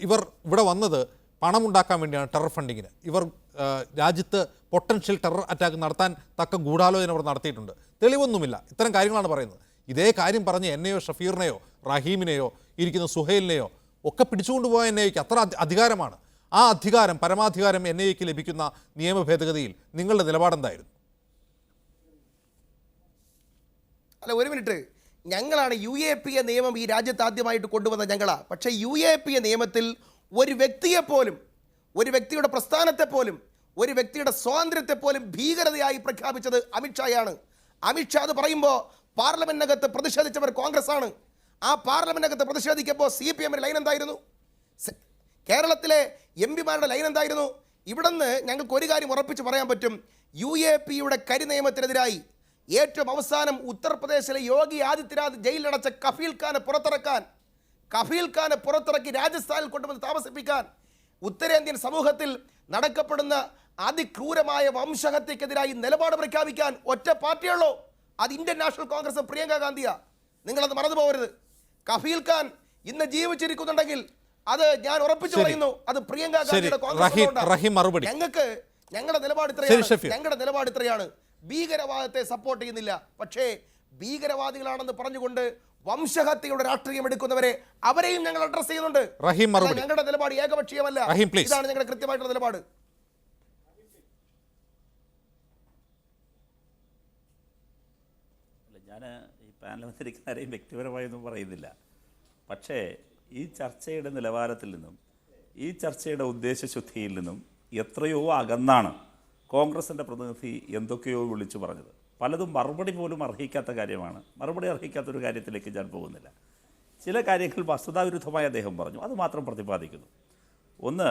ഇവർ ഇവിടെ വന്നത് പണമുണ്ടാക്കാൻ വേണ്ടിയാണ്, ടെറർ ഫണ്ടിങ്ങിന്. ഇവർ രാജ്യത്ത് പൊട്ടൻഷ്യൽ ടെറർ അറ്റാക്ക് നടത്താൻ തക്ക ഗൂഢാലോചന അവർ നടത്തിയിട്ടുണ്ട്. തെളിവൊന്നുമില്ല. ഇത്തരം കാര്യങ്ങളാണ് പറയുന്നത്. ഇതേ കാര്യം പറഞ്ഞ് എന്നെയോ ഷഫീറിനെയോ റഹീമിനെയോ ഇരിക്കുന്ന സുഹൈലിനെയോ ഒക്കെ പിടിച്ചുകൊണ്ടുപോയ NIAക്ക് അത്ര അധികാരമാണ്. ആ അധികാരം, പരമാധികാരം NIAക്ക് ലഭിക്കുന്ന നിയമ ഭേദഗതിയിൽ നിങ്ങളുടെ നിലപാടെന്തായിരുന്നു? അല്ല, ഒരു മിനിറ്റ്. ഞങ്ങളാണ് UAPA നിയമം ഈ രാജ്യത്ത് ആദ്യമായിട്ട് കൊണ്ടുവന്ന ഞങ്ങളാണ്. പക്ഷേ UAPA നിയമത്തിൽ ഒരു വ്യക്തിയെപ്പോലും, ഒരു വ്യക്തിയുടെ പ്രസ്ഥാനത്തെപ്പോലും, ഒരു വ്യക്തിയുടെ സ്വാതന്ത്ര്യത്തെപ്പോലും ഭീകരതയായി പ്രഖ്യാപിച്ചത് അമിത്ഷായാണ്. അമിത്ഷാ അത് പറയുമ്പോൾ പാർലമെന്റിനകത്ത് പ്രതിഷേധിച്ചവർ കോൺഗ്രസ് ആണ്. ആ പാർലമെന്റിനകത്ത് പ്രതിഷേധിക്കുമ്പോൾ CPM ലൈൻ എന്തായിരുന്നു? കേരളത്തിലെ MPമാരുടെ ലൈൻ എന്തായിരുന്നു? ഇവിടുന്ന് ഞങ്ങൾക്ക് ഒരു കാര്യം ഉറപ്പിച്ച് പറയാൻ പറ്റും, UAPയുടെ കരി നിയമത്തിനെതിരായി ഏറ്റവും അവസാനം ഉത്തർപ്രദേശിലെ യോഗി ആദിത്യനാഥ് ജയിലിലടച്ച കഫീൽ ഖാനെ പുറത്തിറക്കി രാജസ്ഥാനിൽ കൊണ്ടുവന്ന് താമസിപ്പിക്കാൻ ഉത്തരേന്ത്യൻ സമൂഹത്തിൽ നടക്കപ്പെടുന്ന അതിക്രൂരമായ വംശഹത്യക്കെതിരായി നിലപാട് പ്രഖ്യാപിക്കാൻ ഒറ്റ പാർട്ടിയുള്ളൂ, അത് ഇന്ത്യൻ നാഷണൽ കോൺഗ്രസ് പ്രിയങ്ക ഗാന്ധിയാ. നിങ്ങളത് മറന്നു പോകരുത്. കഫീൽ ഖാൻ ഇന്ന് ജീവിച്ചിരിക്കുന്നുണ്ടെങ്കിൽ അത് ഞാൻ ഉറപ്പിച്ചു പറയുന്നു, അത് പ്രിയങ്ക ഗാന്ധിയുടെ കോൺഗ്രസ്. ഞങ്ങളുടെ നിലപാട് ഇത്രയാണ്. ഭീകരവാദത്തെ സപ്പോർട്ട് ചെയ്യുന്നില്ല, പക്ഷേ ഭീകരവാദികളാണെന്ന് പറഞ്ഞുകൊണ്ട് വംശഹത്യയുടെ രാഷ്ട്രീയം എടുക്കുന്നവരെ അവരെയും ഞങ്ങൾ അഡ്രസ് ചെയ്യുന്നുണ്ട്. ഞങ്ങളുടെ നിലപാട് ഏകപക്ഷീയമല്ല, ഇതാണ് ഞങ്ങളുടെ കൃത്യമായിട്ടുള്ള നിലപാട്. ഞാൻ ഈ പാനൽ വന്നിരിക്കുന്ന ആരെയും വ്യക്തിപരമായൊന്നും പറയുന്നില്ല. പക്ഷേ ഈ ചർച്ചയുടെ നിലവാരത്തിൽ നിന്നും ഈ ചർച്ചയുടെ ഉദ്ദേശശുദ്ധിയിൽ നിന്നും എത്രയോ അകന്നാണ് കോൺഗ്രസിൻ്റെ പ്രതിനിധി എന്തൊക്കെയോ വിളിച്ചു പറഞ്ഞത്. പലതും മറുപടി പോലും അർഹിക്കാത്ത കാര്യമാണ്. മറുപടി അർഹിക്കാത്തൊരു കാര്യത്തിലേക്ക് ഞാൻ പോകുന്നില്ല. ചില കാര്യങ്ങൾ വസ്തുതാവിരുദ്ധമായി അദ്ദേഹം പറഞ്ഞു, അത് മാത്രം പ്രതിപാദിക്കുന്നു. ഒന്ന്,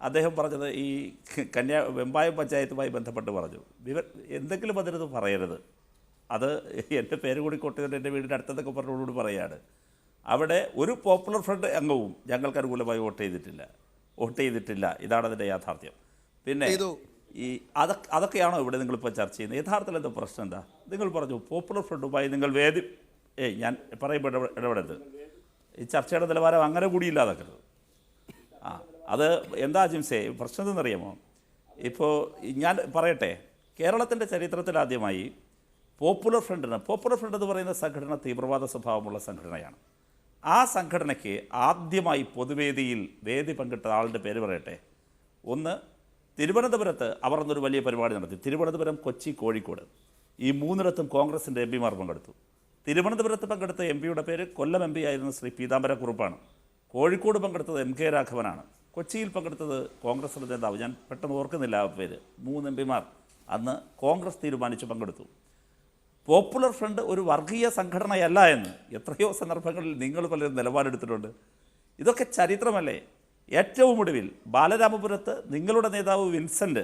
അദ്ദേഹം പറഞ്ഞത് ഈ വെമ്പായം പഞ്ചായത്തുമായി ബന്ധപ്പെട്ട് പറഞ്ഞു, എന്തെങ്കിലും അതിനത് പറയരുത്, അത് എൻ്റെ പേര് കൂടി കൊട്ടിയിട്ട് എൻ്റെ വീടിൻ്റെ അടുത്തൊക്കെ പറഞ്ഞോടുകൂടി പറയുകയാണ്. അവിടെ ഒരു പോപ്പുലർ ഫ്രണ്ട് അംഗവും ഞങ്ങൾക്ക് അനുകൂലമായി വോട്ട് ചെയ്തിട്ടില്ല. ഇതാണ് അതിൻ്റെ യാഥാർത്ഥ്യം. പിന്നെ ഈ അതൊക്കെയാണോ ഇവിടെ നിങ്ങളിപ്പോൾ ചർച്ച ചെയ്യുന്നത്? യഥാർത്ഥത്തിൽ എന്താ പ്രശ്നം എന്താ? നിങ്ങൾ പറഞ്ഞു പോപ്പുലർ ഫ്രണ്ടുമായി നിങ്ങൾ ഞാൻ പറയുമ്പോൾ ഇടപെടരുത്. ഈ ചർച്ചയുടെ നിലവാരം അങ്ങനെ കൂടിയില്ലാതാക്കരുത്. അത് എന്താ ജിംസേ പ്രശ്നം എന്തെന്നറിയാമോ? ഇപ്പോൾ ഞാൻ പറയട്ടെ, കേരളത്തിൻ്റെ ചരിത്രത്തിലാദ്യമായി പോപ്പുലർ ഫ്രണ്ട് എന്ന് പറയുന്ന സംഘടന തീവ്രവാദ സ്വഭാവമുള്ള സംഘടനയാണ്. ആ സംഘടനയ്ക്ക് ആദ്യമായി പൊതുവേദിയിൽ വേദി പങ്കിട്ട ആളുടെ പേര് പറയട്ടെ. ഒന്ന്, തിരുവനന്തപുരത്ത് അവർ അന്നൊരു വലിയ പരിപാടി നടത്തി. തിരുവനന്തപുരം, കൊച്ചി, കോഴിക്കോട് ഈ 3ഇടത്തും കോൺഗ്രസിൻ്റെ MPമാർ പങ്കെടുത്തു. തിരുവനന്തപുരത്ത് പങ്കെടുത്ത MPയുടെ പേര് കൊല്ലം MP ആയിരുന്ന ശ്രീ പീതാംബരക്കുറുപ്പാണ്. കോഴിക്കോട് പങ്കെടുത്തത് MK രാഘവനാണ്. കൊച്ചിയിൽ പങ്കെടുത്തത് കോൺഗ്രസിൻ്റെ നേതാവ്, ഞാൻ പെട്ടെന്ന് ഓർക്കുന്നില്ല ആ പേര്. 3 MPമാർ അന്ന് കോൺഗ്രസ് തീരുമാനിച്ച് പങ്കെടുത്തു. പോപ്പുലർ ഫ്രണ്ട് ഒരു വർഗീയ സംഘടനയല്ല എന്ന് എത്രയോ സന്ദർഭങ്ങളിൽ നിങ്ങൾ പലരും നിലപാടെടുത്തിട്ടുണ്ട്. ഇതൊക്കെ ചരിത്രമല്ലേ? ഏറ്റവും ഒടുവിൽ ബാലരാമപുരത്ത് നിങ്ങളുടെ നേതാവ് വിൻസെൻ്റ്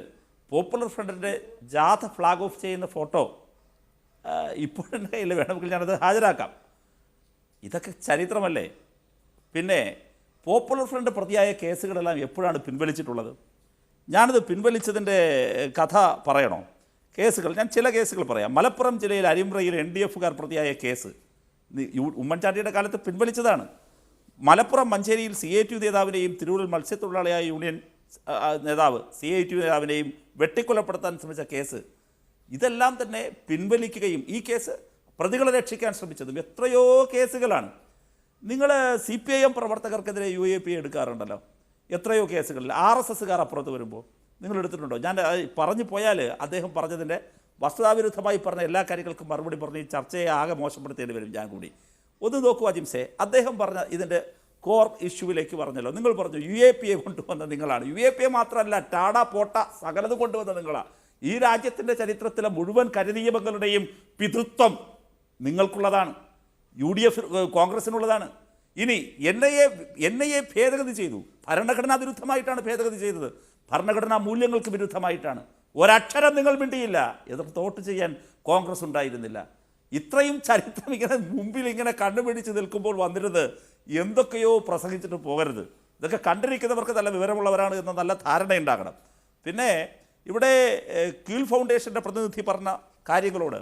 പോപ്പുലർ ഫ്രണ്ടിൻ്റെ ജാഥ ഫ്ലാഗ് ഓഫ് ചെയ്യുന്ന ഫോട്ടോ ഇപ്പോഴെൻ്റെ കയ്യിൽ വേണമെങ്കിൽ ഞാനത് ഹാജരാക്കാം. ഇതൊക്കെ ചരിത്രമല്ലേ? പിന്നെ പോപ്പുലർ ഫ്രണ്ട് പ്രതിയായ കേസുകളെല്ലാം എപ്പോഴാണ് പിൻവലിച്ചിട്ടുള്ളത്? ഞാനത് പിൻവലിച്ചതിൻ്റെ കഥ പറയണോ? കേസുകൾ ഞാൻ ചില കേസുകൾ പറയാം. മലപ്പുറം ജില്ലയിൽ അരിമ്പ്രയിൽ NDF-കാർ പ്രതിയായ കേസ് ഉമ്മൻചാണ്ടിയുടെ കാലത്ത് പിൻവലിച്ചതാണ്. മലപ്പുറം മഞ്ചേരിയിൽ CITU നേതാവിനെയും തിരൂരിൽ മത്സ്യത്തൊഴിലാളിയായ യൂണിയൻ നേതാവ് CITU നേതാവിനെയും വെട്ടിക്കൊലപ്പെടുത്താൻ ശ്രമിച്ച കേസ്, ഇതെല്ലാം തന്നെ പിൻവലിക്കുകയും ഈ കേസ് പ്രതികളെ രക്ഷിക്കാൻ ശ്രമിച്ചതും എത്രയോ കേസുകളാണ്. നിങ്ങൾ CPIM പ്രവർത്തകർക്കെതിരെ UAP എടുക്കാറുണ്ടല്ലോ, എത്രയോ കേസുകളിൽ. RSSകാർ അപ്പുറത്ത് വരുമ്പോൾ നിങ്ങൾ എടുത്തിട്ടുണ്ടോ? ഞാൻ പറഞ്ഞു പോയാൽ അദ്ദേഹം പറഞ്ഞതിൻ്റെ വസ്തുതാവിരുദ്ധമായി പറഞ്ഞ എല്ലാ കാര്യങ്ങൾക്കും മറുപടി പറഞ്ഞ് ഈ ചർച്ചയെ ആകെ മോശപ്പെടുത്തേണ്ടി വരും ഞാൻ കൂടി. ഒന്ന് നോക്കൂ അജിംസെ, അദ്ദേഹം പറഞ്ഞ ഇതിൻ്റെ കോർ ഇഷ്യൂവിലേക്ക് പറഞ്ഞല്ലോ. നിങ്ങൾ പറഞ്ഞു UAPയെ കൊണ്ടുവന്ന നിങ്ങളാണ്. UAPയെ മാത്രമല്ല, ടാഡ പോട്ട സകലത് കൊണ്ടുവന്ന നിങ്ങളാണ്. ഈ രാജ്യത്തിൻ്റെ ചരിത്രത്തിലെ മുഴുവൻ കരിനിയമങ്ങളുടെയും പിതൃത്വം നിങ്ങൾക്കുള്ളതാണ്, UDF കോൺഗ്രസിനുള്ളതാണ്. ഇനി NIA ഭേദഗതി ചെയ്തു, ഭരണഘടനാ വിരുദ്ധമായിട്ടാണ് ഭേദഗതി ചെയ്തത്, ഭരണഘടനാ മൂല്യങ്ങൾക്ക് വിരുദ്ധമായിട്ടാണ്. ഒരക്ഷരം നിങ്ങൾ മിണ്ടിയില്ല. എതിർത്ത് വോട്ട് ചെയ്യാൻ കോൺഗ്രസ് ഉണ്ടായിരുന്നില്ല. ഇത്രയും ചരിത്രം ഇങ്ങനെ മുമ്പിൽ ഇങ്ങനെ കണ്ണുപിടിച്ച് നിൽക്കുമ്പോൾ വന്നിരുന്നത് എന്തൊക്കെയോ പ്രസംഗിച്ചിട്ട് പോകരുത്. ഇതൊക്കെ കണ്ടിരിക്കുന്നവർക്ക് നല്ല വിവരമുള്ളവരാണ് എന്ന നല്ല ധാരണയുണ്ടാകണം. പിന്നെ ഇവിടെ കീൽ ഫൗണ്ടേഷൻ്റെ പ്രതിനിധി പറഞ്ഞ കാര്യങ്ങളോട്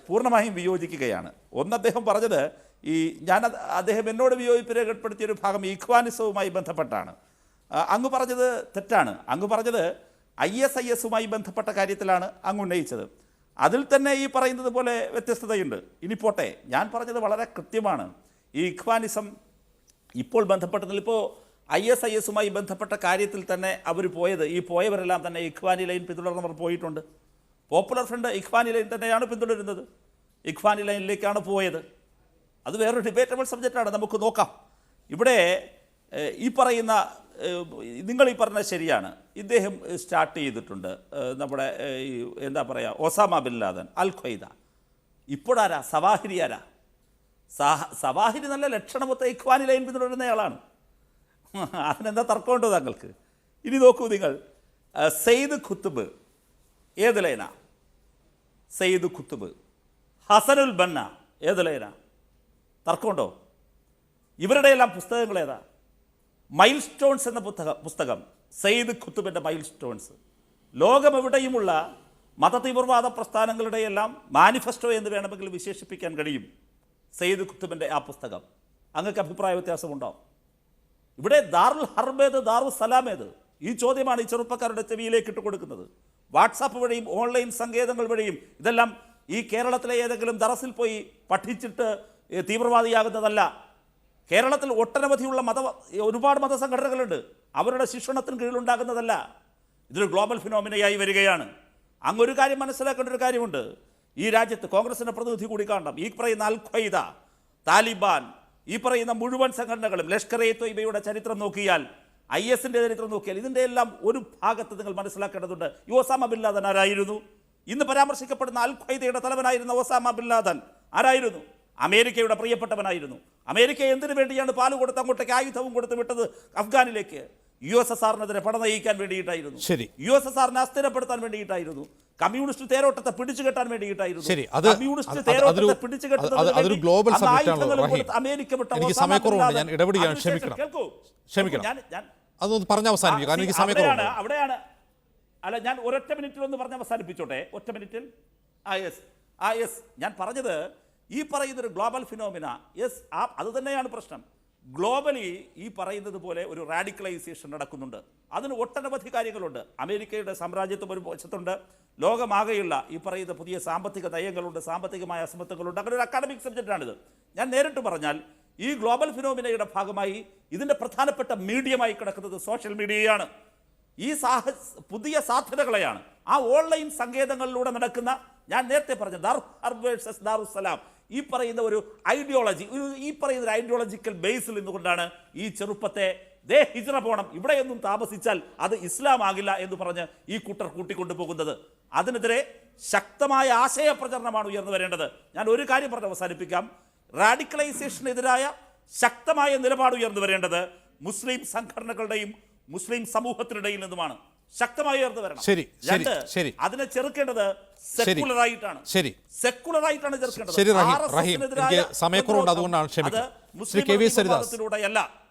പൂർണ്ണമായും വിയോജിക്കുകയാണ്. ഒന്ന്, അദ്ദേഹം പറഞ്ഞത് അദ്ദേഹം എന്നോട് വിയോജിപ്പ് രേഖപ്പെടുത്തിയൊരു ഭാഗം ഇഖ്വാനിസവുമായി ബന്ധപ്പെട്ടാണ്. അങ്ങ് പറഞ്ഞത് തെറ്റാണ്. അങ്ങ് പറഞ്ഞത് ISIS-ഉമായി ബന്ധപ്പെട്ട കാര്യത്തിലാണ് അങ്ങ് ഉന്നയിച്ചത്. അതിൽ തന്നെ ഈ പറയുന്നത് പോലെ വ്യത്യസ്തതയുണ്ട്. ഇനി പോട്ടെ, ഞാൻ പറഞ്ഞത് വളരെ കൃത്യമാണ്. ഈ ഇഖ്വാനിസം ഇപ്പോൾ ബന്ധപ്പെട്ടതിൽ ഇപ്പോൾ ISIS-ഉമായി ബന്ധപ്പെട്ട കാര്യത്തിൽ തന്നെ അവർ പോയവരെല്ലാം തന്നെ ഇഖ്വാനി ലൈൻ പിന്തുടർന്നവർ പോയിട്ടുണ്ട്. പോപ്പുലർ ഫ്രണ്ട് ഇഖ്വാനി ലൈൻ തന്നെയാണ് പിന്തുടരുന്നത്, ഇഖ്വാനി ലൈനിലേക്കാണ് പോയത്. അത് വേറൊരു ഡിബേറ്റബിൾ സബ്ജക്റ്റാണ്, നമുക്ക് നോക്കാം. ഇവിടെ ഈ പറയുന്ന നിങ്ങൾ ഈ പറഞ്ഞത് ശരിയാണ്. ഇദ്ദേഹം സ്റ്റാർട്ട് ചെയ്തിട്ടുണ്ട് നമ്മുടെ എന്താ പറയുക, ഒസാമ ബിൻ ലാദൻ, അൽ ഖ്വയ്ദ. ഇപ്പോഴാരാ സവാഹിരി? ആരാ സവാഹിരി? നല്ല ലക്ഷണമൊത്ത ഇഖ്വാനി ലൈൻ പിന്തുടരുന്നയാളാണ്. അതിനെന്താ തർക്കമുണ്ടോ താങ്കൾക്ക്? ഇനി നോക്കൂ നിങ്ങൾ, സെയ്ദ് ഖുത്തുബ് ഏത് ലൈനാ? സെയ്ദ് ഖുത്തുബ്. ഹസനുൽ ബന്ന ഏത് ലൈനാ? തർക്കമുണ്ടോ? ഇവരുടെ എല്ലാം പുസ്തകങ്ങൾ ഏതാ? മൈൽ സ്റ്റോൺസ് എന്ന പുസ്തകം, സെയ്ദ് ഖുത്തുബിൻ്റെ മൈൽ സ്റ്റോൺസ്. ലോകമെവിടെയുമുള്ള മതതീവ്രവാദ പ്രസ്ഥാനങ്ങളുടെ എല്ലാം മാനിഫെസ്റ്റോ എന്ന് വേണമെങ്കിൽ വിശേഷിപ്പിക്കാൻ കഴിയും സെയ്ദ് ഖുത്തുബിൻ്റെ ആ പുസ്തകം. അങ്ങക്ക് അഭിപ്രായ വ്യത്യാസമുണ്ടോ? ഇവിടെ ദാറുൽ ഹർബേത്, ദാറുൽ സലാമേത്? ഈ ചോദ്യമാണ് ഈ ചെറുപ്പക്കാരുടെ ചെവിയിലേക്ക് ഇട്ട് കൊടുക്കുന്നത്. വാട്സാപ്പ് വഴിയും ഓൺലൈൻ സങ്കേതങ്ങൾ വഴിയും ഇതെല്ലാം ഈ കേരളത്തിലെ ഏതെങ്കിലും ദറസിൽ പോയി പഠിച്ചിട്ട് തീവ്രവാദിയാകുന്നതല്ല. കേരളത്തിൽ ഒട്ടനവധിയുള്ള ഒരുപാട് മതസംഘടനകളുണ്ട്, അവരുടെ ശിക്ഷണത്തിന് കീഴിലുണ്ടാകുന്നതല്ല. ഇതൊരു ഗ്ലോബൽ ഫിനോമിനയായി വരികയാണ്. അങ്ങൊരു കാര്യം മനസ്സിലാക്കേണ്ട ഒരു കാര്യമുണ്ട്. ഈ രാജ്യത്ത് കോൺഗ്രസിൻ്റെ പ്രതിനിധി കൂടി കാണണം. ഈ പറയുന്ന അൽ ഖ്വയ്ദ, താലിബാൻ, ഈ പറയുന്ന മുഴുവൻ സംഘടനകളും, ലഷ്കർ-ഇ-തൊയ്ബയുടെ ചരിത്രം നോക്കിയാൽ, IS-ൻ്റെ ചരിത്രം നോക്കിയാൽ, ഇതിൻ്റെ എല്ലാം ഒരു ഭാഗത്ത് നിങ്ങൾ മനസ്സിലാക്കേണ്ടതുണ്ട്. ഈ ഒസാമ ബിൻ ലാദൻ ആരായിരുന്നു? ഇന്ന് പരാമർശിക്കപ്പെടുന്ന അൽ ഖ്വയ്ദയുടെ തലവനായിരുന്ന ഒസാമ ബിൻ ലാദൻ ആരായിരുന്നു? അമേരിക്കയുടെ പ്രിയപ്പെട്ടവനായിരുന്നു. അമേരിക്ക എന്തിനു വേണ്ടിയാണ് പാല് കൊടുത്ത് അങ്ങോട്ടേക്ക് ആയുധവും കൊടുത്ത് വിട്ടത്? അഫ്ഗാനിലേക്ക് USSR-നെതിരെ പട നയിക്കാൻ വേണ്ടിയിട്ടായിരുന്നു. USSR-നെ അസ്ഥിരപ്പെടുത്താൻ വേണ്ടിയിട്ടായിരുന്നു. കമ്മ്യൂണിസ്റ്റ് തേരോട്ടത്തെ പിടിച്ചു കെട്ടാൻ വേണ്ടിയിട്ടായിരുന്നു. കമ്മ്യൂണിസ്റ്റ് തേരോട്ടത്തെ പിടിച്ചു കെട്ടുന്നത് അമേരിക്ക വിട്ട അവിടെയാണ്. അല്ല, ഞാൻ ഒരൊറ്റ മിനിറ്റിൽ ഒന്ന് പറഞ്ഞ് അവസാനിപ്പിച്ചോട്ടെ. ഒറ്റ മിനിറ്റിൽ. ഞാൻ പറഞ്ഞത് ഈ പറയുന്നൊരു ഗ്ലോബൽ ഫിനോമിന, അത് തന്നെയാണ് പ്രശ്നം. ഗ്ലോബലി ഈ പറയുന്നത് പോലെ ഒരു റാഡിക്കലൈസേഷൻ നടക്കുന്നുണ്ട്. അതിന് ഒട്ടനവധി കാര്യങ്ങളുണ്ട്. അമേരിക്കയുടെ സാമ്രാജ്യത്വം ഒരു വശത്തുണ്ട്, ലോകമാകെയുള്ള ഈ പറയുന്ന പുതിയ സാമ്പത്തിക നയങ്ങളുണ്ട്, സാമ്പത്തികമായ അസമത്വങ്ങളുണ്ട്. അങ്ങനെ ഒരു അക്കാഡമിക് സബ്ജക്റ്റാണിത്. ഞാൻ നേരിട്ട് പറഞ്ഞാൽ ഈ ഗ്ലോബൽ ഫിനോമിനയുടെ ഭാഗമായി ഇതിൻ്റെ പ്രധാനപ്പെട്ട മീഡിയമായി കിടക്കുന്നത് സോഷ്യൽ മീഡിയയാണ്. ഈ പുതിയ സാധ്യതകളെയാണ് ആ ഓൺലൈൻ സങ്കേതങ്ങളിലൂടെ നടക്കുന്ന, ഞാൻ നേരത്തെ പറഞ്ഞ ദാറുസ്സലാം, ഈ പറയുന്ന ഒരു ഐഡിയോളജി, ഈ പറയുന്ന ഒരു ഐഡിയോളജിക്കൽ ബേസിൽ നിന്നുകൊണ്ടാണ് ഈ ചെറുപ്പത്തെ ഹിജ്റ പോകണം, ഇവിടെയൊന്നും താമസിച്ചാൽ അത് ഇസ്ലാം ആകില്ല എന്ന് പറഞ്ഞ് ഈ കൂട്ടർ കൂട്ടിക്കൊണ്ടുപോകുന്നത്. അതിനെതിരെ ശക്തമായ ആശയ പ്രചരണമാണ് ഉയർന്നു വരേണ്ടത്. ഞാൻ ഒരു കാര്യം പറഞ്ഞ് അവസാനിപ്പിക്കാം. റാഡിക്കലൈസേഷനെതിരായ ശക്തമായ നിലപാട് ഉയർന്നു വരേണ്ടത് മുസ്ലിം സംഘടനകളുടെയും മുസ്ലിം സമൂഹത്തിനിടയിൽ നിന്നുമാണ്. ശക്തമായി ഉയർന്നു വരണം. ശരി, ശരി, രണ്ട്, ശരി. അതിനെ ചെറുക്കേണ്ടത് സെക്കുലറായിട്ടാണ്. ശരി, സെക്കുലറായിട്ടാണ് ചെറുക്കേണ്ടത്. ശരി റഹീം, എനിക്ക് സമയക്കുറവുണ്ട്, അതുകൊണ്ടാണ് ക്ഷമിക്കുന്നത്. ശ്രീ കെ വി സരിദാസ്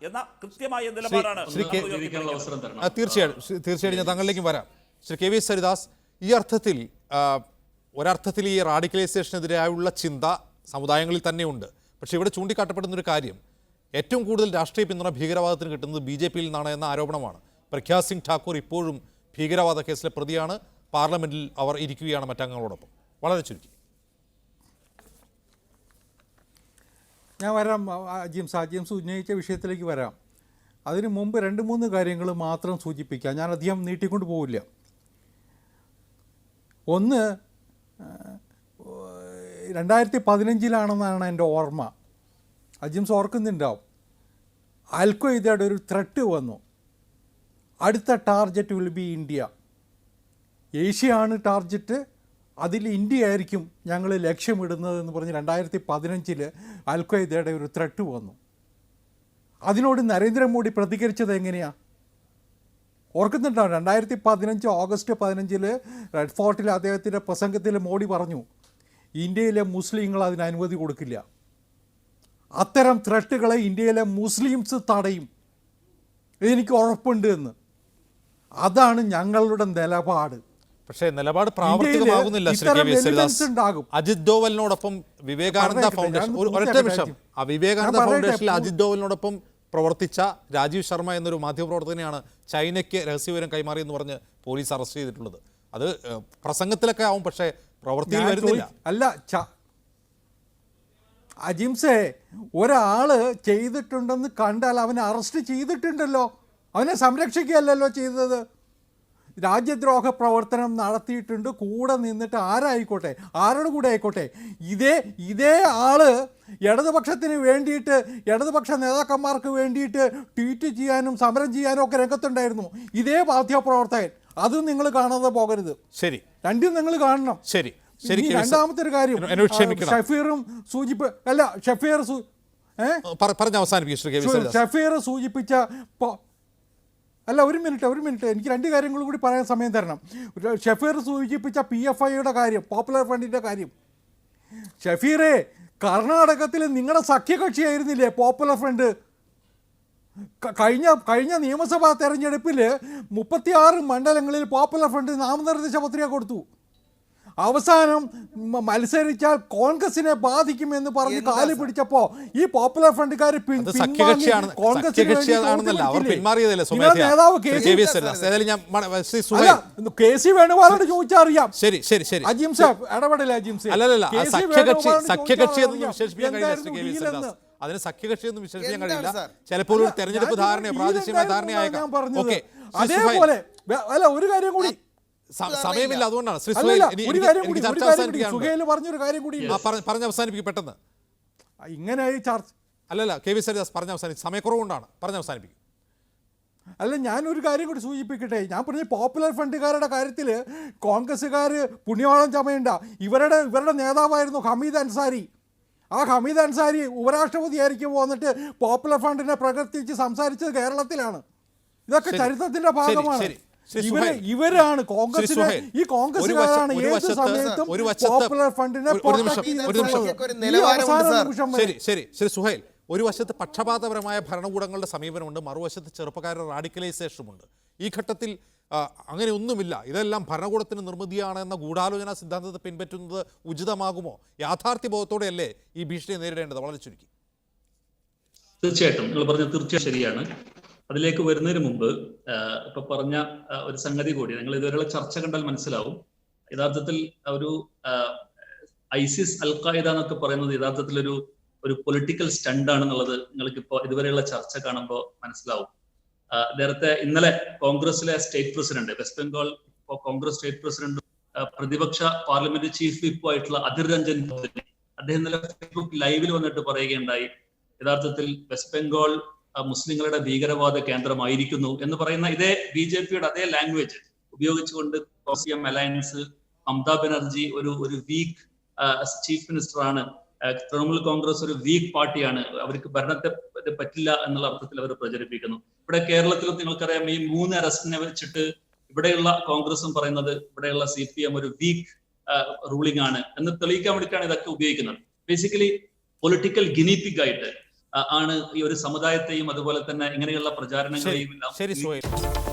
എന്ന കൃത്യമായ നിലപാടാണ്. അവസരം തരണം. തീർച്ചയായിട്ടും ഞാൻ താങ്കളിലേക്കും വരാം. ശ്രീ കെ വി സരിദാസ്, ഈ അർത്ഥത്തിൽ ഒരർത്ഥത്തിൽ ഈ റാഡിക്കലൈസേഷനെതിരായുള്ള ചിന്ത സമുദായങ്ങളിൽ തന്നെയുണ്ട്. പക്ഷേ ഇവിടെ ചൂണ്ടിക്കാട്ടപ്പെടുന്ന ഒരു കാര്യം, ഏറ്റവും കൂടുതൽ രാഷ്ട്രീയ പിന്തുണ ഭീകരവാദത്തിന് കിട്ടുന്നത് BJP യിൽ നിന്നാണ് എന്ന ആരോപണമാണ്. പ്രഗ്യാ സിംഗ് ഠാക്കൂർ ഇപ്പോഴും ഭീകരവാദ കേസിലെ പ്രതിയാണ്. പാർലമെന്റിൽ അവർ ഇരിക്കുകയാണ് മറ്റംഗങ്ങളോടൊപ്പം. വളരെ ചുരുക്കി. ഞാൻ വരാം ജിംസ് ഉന്നയിച്ച വിഷയത്തിലേക്ക് വരാം. അതിനു മുമ്പ് 2-3 കാര്യങ്ങൾ മാത്രം സൂചിപ്പിക്കാം. ഞാൻ അധികം നീട്ടിക്കൊണ്ട് പോവില്ല. ഒന്ന്, 2015 എൻ്റെ ഓർമ്മ. ജിംസ് ഓർക്കുന്നുണ്ടാവും. അൽ-ഖ്വയ്ദയുടെ ഒരു ത്രെട്ട് വന്നു. അടുത്ത ടാർഗറ്റ് വിൽ ബി ഇന്ത്യ. ഏഷ്യയാണ് ടാർഗറ്റ്, അതിൽ ഇന്ത്യ ആയിരിക്കും ഞങ്ങൾ ലക്ഷ്യമിടുന്നതെന്ന് പറഞ്ഞ് 2015 അൽ-ഖ്വയ്ദയുടെ ഒരു ത്രെട്ട് വന്നു. അതിനോട് നരേന്ദ്രമോദി പ്രതികരിച്ചത് എങ്ങനെയാണ് ഓർക്കുന്നുണ്ടാവും. 2015 ഓഗസ്റ്റ് 15 റെഡ് ഫോർട്ടിൽ അദ്ദേഹത്തിൻ്റെ പ്രസംഗത്തിൽ മോഡി പറഞ്ഞു, ഇന്ത്യയിലെ മുസ്ലിങ്ങൾ അതിന് അനുമതി കൊടുക്കില്ല. അത്തരം ത്രെട്ടുകളെ ഇന്ത്യയിലെ മുസ്ലിംസ് തടയും, എനിക്ക് ഉറപ്പുണ്ട് എന്ന്. അതാണ് ഞങ്ങളുടെ നിലപാട്. പക്ഷേ നിലപാട് പ്രാവർത്തികമാകുന്നില്ല. Shri K V Saridas, Ajith ഡോവലിനോടൊപ്പം Vivekananda foundation, ഒരൊറ്റ നിമിഷം, ആ വിവേകാനന്ദ ഫൗണ്ടേഷനിൽ അജിത് ഡോവലിനോടൊപ്പം പ്രവർത്തിച്ച രാജീവ് ശർമ്മ എന്നൊരു മാധ്യമപ്രവർത്തകനെയാണ് ചൈനയ്ക്ക് രഹസ്യവിവരം കൈമാറി എന്ന് പറഞ്ഞ് പോലീസ് അറസ്റ്റ് ചെയ്തിട്ടുള്ളത്. അത് പ്രസംഗത്തിലൊക്കെ ആവും, പക്ഷേ പ്രവൃത്തിയിൽ വരുന്നില്ല. അല്ല അജിംസെ, ഒരാൾ ചെയ്തിട്ടുണ്ടെന്ന് കണ്ടാൽ അവനെ അറസ്റ്റ് ചെയ്തിട്ടുണ്ടല്ലോ, അവനെ സംരക്ഷിക്കുകയല്ലല്ലോ ചെയ്തത്. രാജ്യദ്രോഹ പ്രവർത്തനം നടത്തിയിട്ടുണ്ട്, കൂടെ നിന്നിട്ട് ആരായിക്കോട്ടെ, ആരുടെ കൂടെ ആയിക്കോട്ടെ. ഇതേ ആള് ഇടതുപക്ഷത്തിന് വേണ്ടിയിട്ട്, ഇടതുപക്ഷ നേതാക്കന്മാർക്ക് വേണ്ടിയിട്ട് ട്വീറ്റ് ചെയ്യാനും സമരം ചെയ്യാനും ഒക്കെ രംഗത്തുണ്ടായിരുന്നു. ഇതേ മാധ്യമപ്രവർത്തകൻ. അതും നിങ്ങൾ കാണാതെ പോകരുത്. ശരി, രണ്ടും നിങ്ങൾ കാണണം. ശരി. രണ്ടാമത്തെ ഒരു കാര്യം, ഷഫീറും ഷഫീർ സൂചിപ്പിച്ച അല്ല, ഒരു മിനിറ്റ്, എനിക്ക് 2 കാര്യങ്ങൾ കൂടി പറയാൻ സമയം തരണം. ഷഫീർ സൂചിപ്പിച്ച PFIയുടെ കാര്യം, പോപ്പുലർ ഫ്രണ്ടിൻ്റെ കാര്യം. ഷഫീറെ, കർണാടകത്തിൽ നിങ്ങളുടെ സഖ്യകക്ഷിയായിരുന്നില്ലേ പോപ്പുലർ ഫ്രണ്ട്? കഴിഞ്ഞ നിയമസഭാ തെരഞ്ഞെടുപ്പിൽ 36 മണ്ഡലങ്ങളിൽ പോപ്പുലർ ഫ്രണ്ട് നാമനിർദ്ദേശ പത്രിക കൊടുത്തു. അവസാനം മത്സരിച്ചാൽ കോൺഗ്രസിനെ ബാധിക്കുമെന്ന് പറഞ്ഞ് കാല് പിടിച്ചപ്പോ ഈ പോപ്പുലർ ഫ്രണ്ടുകാർ KC വേണുഗോപാലോട് ചോദിച്ചറിയാം. അജിം സാബ് ഇടപെടില്ല. അതിന് സഖ്യകക്ഷിയൊന്നും വിശ്വസിക്കാൻ കഴിയില്ല. ചിലപ്പോൾ ഒരു തെരഞ്ഞെടുപ്പ് ധാരണയോ പ്രാദേശികമായ ധാരണയായേക്കാം. അതേപോലെ അല്ല, ഒരു കാര്യം കൂടി, സമയമില്ല, അതുകൊണ്ടാണ് പറഞ്ഞ് അവസാനിപ്പിക്കും പെട്ടെന്ന്. ഇങ്ങനെ ചർച്ച അല്ലല്ല കെ വി സരിദാസ്, പറഞ്ഞ അവസാനിപ്പിക്കും, സമയക്കുറവുകൊണ്ടാണ്, പറഞ്ഞ അവസാനിപ്പിക്കും. അല്ല, ഞാനൊരു കാര്യം കൂടി സൂചിപ്പിക്കട്ടെ. ഞാൻ പറഞ്ഞ പോപ്പുലർ ഫ്രണ്ടുകാരുടെ കാര്യത്തിൽ കോൺഗ്രസ്സുകാർ പുണ്യവാളം ചമയണ്ട. ഇവരുടെ നേതാവായിരുന്നു ഹമീദ് അൻസാരി. ആ ഹമീദ് അൻസാരി ഉപരാഷ്ട്രപതിയായിരിക്കും വന്നിട്ട് പോപ്പുലർ ഫ്രണ്ടിനെ പ്രകീർത്തിച്ച് സംസാരിച്ചത് കേരളത്തിലാണ്. ഇതൊക്കെ ചരിത്രത്തിന്റെ ഭാഗമാണ്. ഇവരാണ് കോൺഗ്രസിനെ, ഈ കോൺഗ്രസ്സുകാരാണ് ഏത് സമയത്തും പോപ്പുലർ ഫണ്ടിനെ. ശരി സുഹൈൽ, ഒരു വശത്ത് പക്ഷപാതപരമായ ഭരണകൂടങ്ങളുടെ സമീപനമുണ്ട്, മറുവശത്ത് ചെറുപ്പക്കാരുടെ റാഡിക്കലൈസേഷനുമുണ്ട്. ഈ ഘട്ടത്തിൽ അങ്ങനെ ഒന്നുമില്ല, ഇതെല്ലാം ഭരണകൂടത്തിന് നിർമ്മിതിയാണ് എന്ന ഗൂഢാലോചന സിദ്ധാന്തത്തെ പിൻപറ്റുന്നത് ഉചിതമാകുമോ? യാഥാർത്ഥ്യബോധത്തോടെയല്ലേ ഈ ഭീഷണിയെ നേരിടേണ്ടത്? വളരെ ചുരുക്കി. തീർച്ചയായിട്ടും നിങ്ങൾ പറഞ്ഞത് തീർച്ചയായും ശരിയാണ്. അതിലേക്ക് വരുന്നതിന് മുമ്പ് ഇപ്പൊ പറഞ്ഞ ഒരു സംഗതി കൂടി നിങ്ങൾ ഇതുവരെയുള്ള ചർച്ച കണ്ടാൽ മനസ്സിലാവും. യഥാർത്ഥത്തിൽ ഒരു ഐസിസ് അൽ-ഖായിദ എന്നൊക്കെ പറയുന്നത് യഥാർത്ഥത്തിൽ ഒരു പൊളിറ്റിക്കൽ സ്റ്റണ്ട് ആണെന്നുള്ളത് നിങ്ങൾക്ക് ഇപ്പോൾ ഇതുവരെയുള്ള ചർച്ച കാണുമ്പോൾ മനസ്സിലാവും. നേരത്തെ ഇന്നലെ കോൺഗ്രസിലെ state president, west Bengal Congress state പ്രസിഡന്റും പ്രതിപക്ഷ പാർലമെന്റ് ചീഫ് വിപ്പും ആയിട്ടുള്ള അധിർ രഞ്ജൻ ചൗധരി അദ്ദേഹം ഇന്നലെ ഫേസ്ബുക്ക് ലൈവിൽ വന്നിട്ട് പറയുകയുണ്ടായി, യഥാർത്ഥത്തിൽ വെസ്റ്റ് ബംഗാൾ മുസ്ലിങ്ങളുടെ ഭീകരവാദ കേന്ദ്രമായിരിക്കുന്നു എന്ന് പറയുന്ന ഇതേ BJPയുടെ അതേ ലാംഗ്വേജ് ഉപയോഗിച്ചുകൊണ്ട് CM അലയൻസ്, മമതാ ബാനർജി ഒരു വീക്ക് ചീഫ് മിനിസ്റ്റർ ആണ്, തൃണമൂൽ കോൺഗ്രസ് ഒരു വീക്ക് പാർട്ടിയാണ്, അവർക്ക് ഭരണത്തെ പറ്റില്ല എന്നുള്ള അർത്ഥത്തിൽ അവർ പ്രചരിപ്പിക്കുന്നു. ഇവിടെ കേരളത്തിലും നിങ്ങൾക്കറിയാം, ഈ 3 അറസ്റ്റിനെ വെച്ചിട്ട് ഇവിടെയുള്ള കോൺഗ്രസും പറയുന്നത് ഇവിടെയുള്ള CPM ഒരു വീക്ക് റൂളിംഗ് ആണ് എന്ന് തെളിയിക്കാൻ വേണ്ടിയിട്ടാണ് ഇതൊക്കെ ഉപയോഗിക്കുന്നത്. ബേസിക്കലി പൊളിറ്റിക്കൽ ഗിനിപിഗ് ആയിട്ട് ആണ് ഈ ഒരു സമുദായത്തെയും അതുപോലെ തന്നെ ഇങ്ങനെയുള്ള പ്രചാരണങ്ങളെയും എല്ലാം ശരി സുഹൈൽ.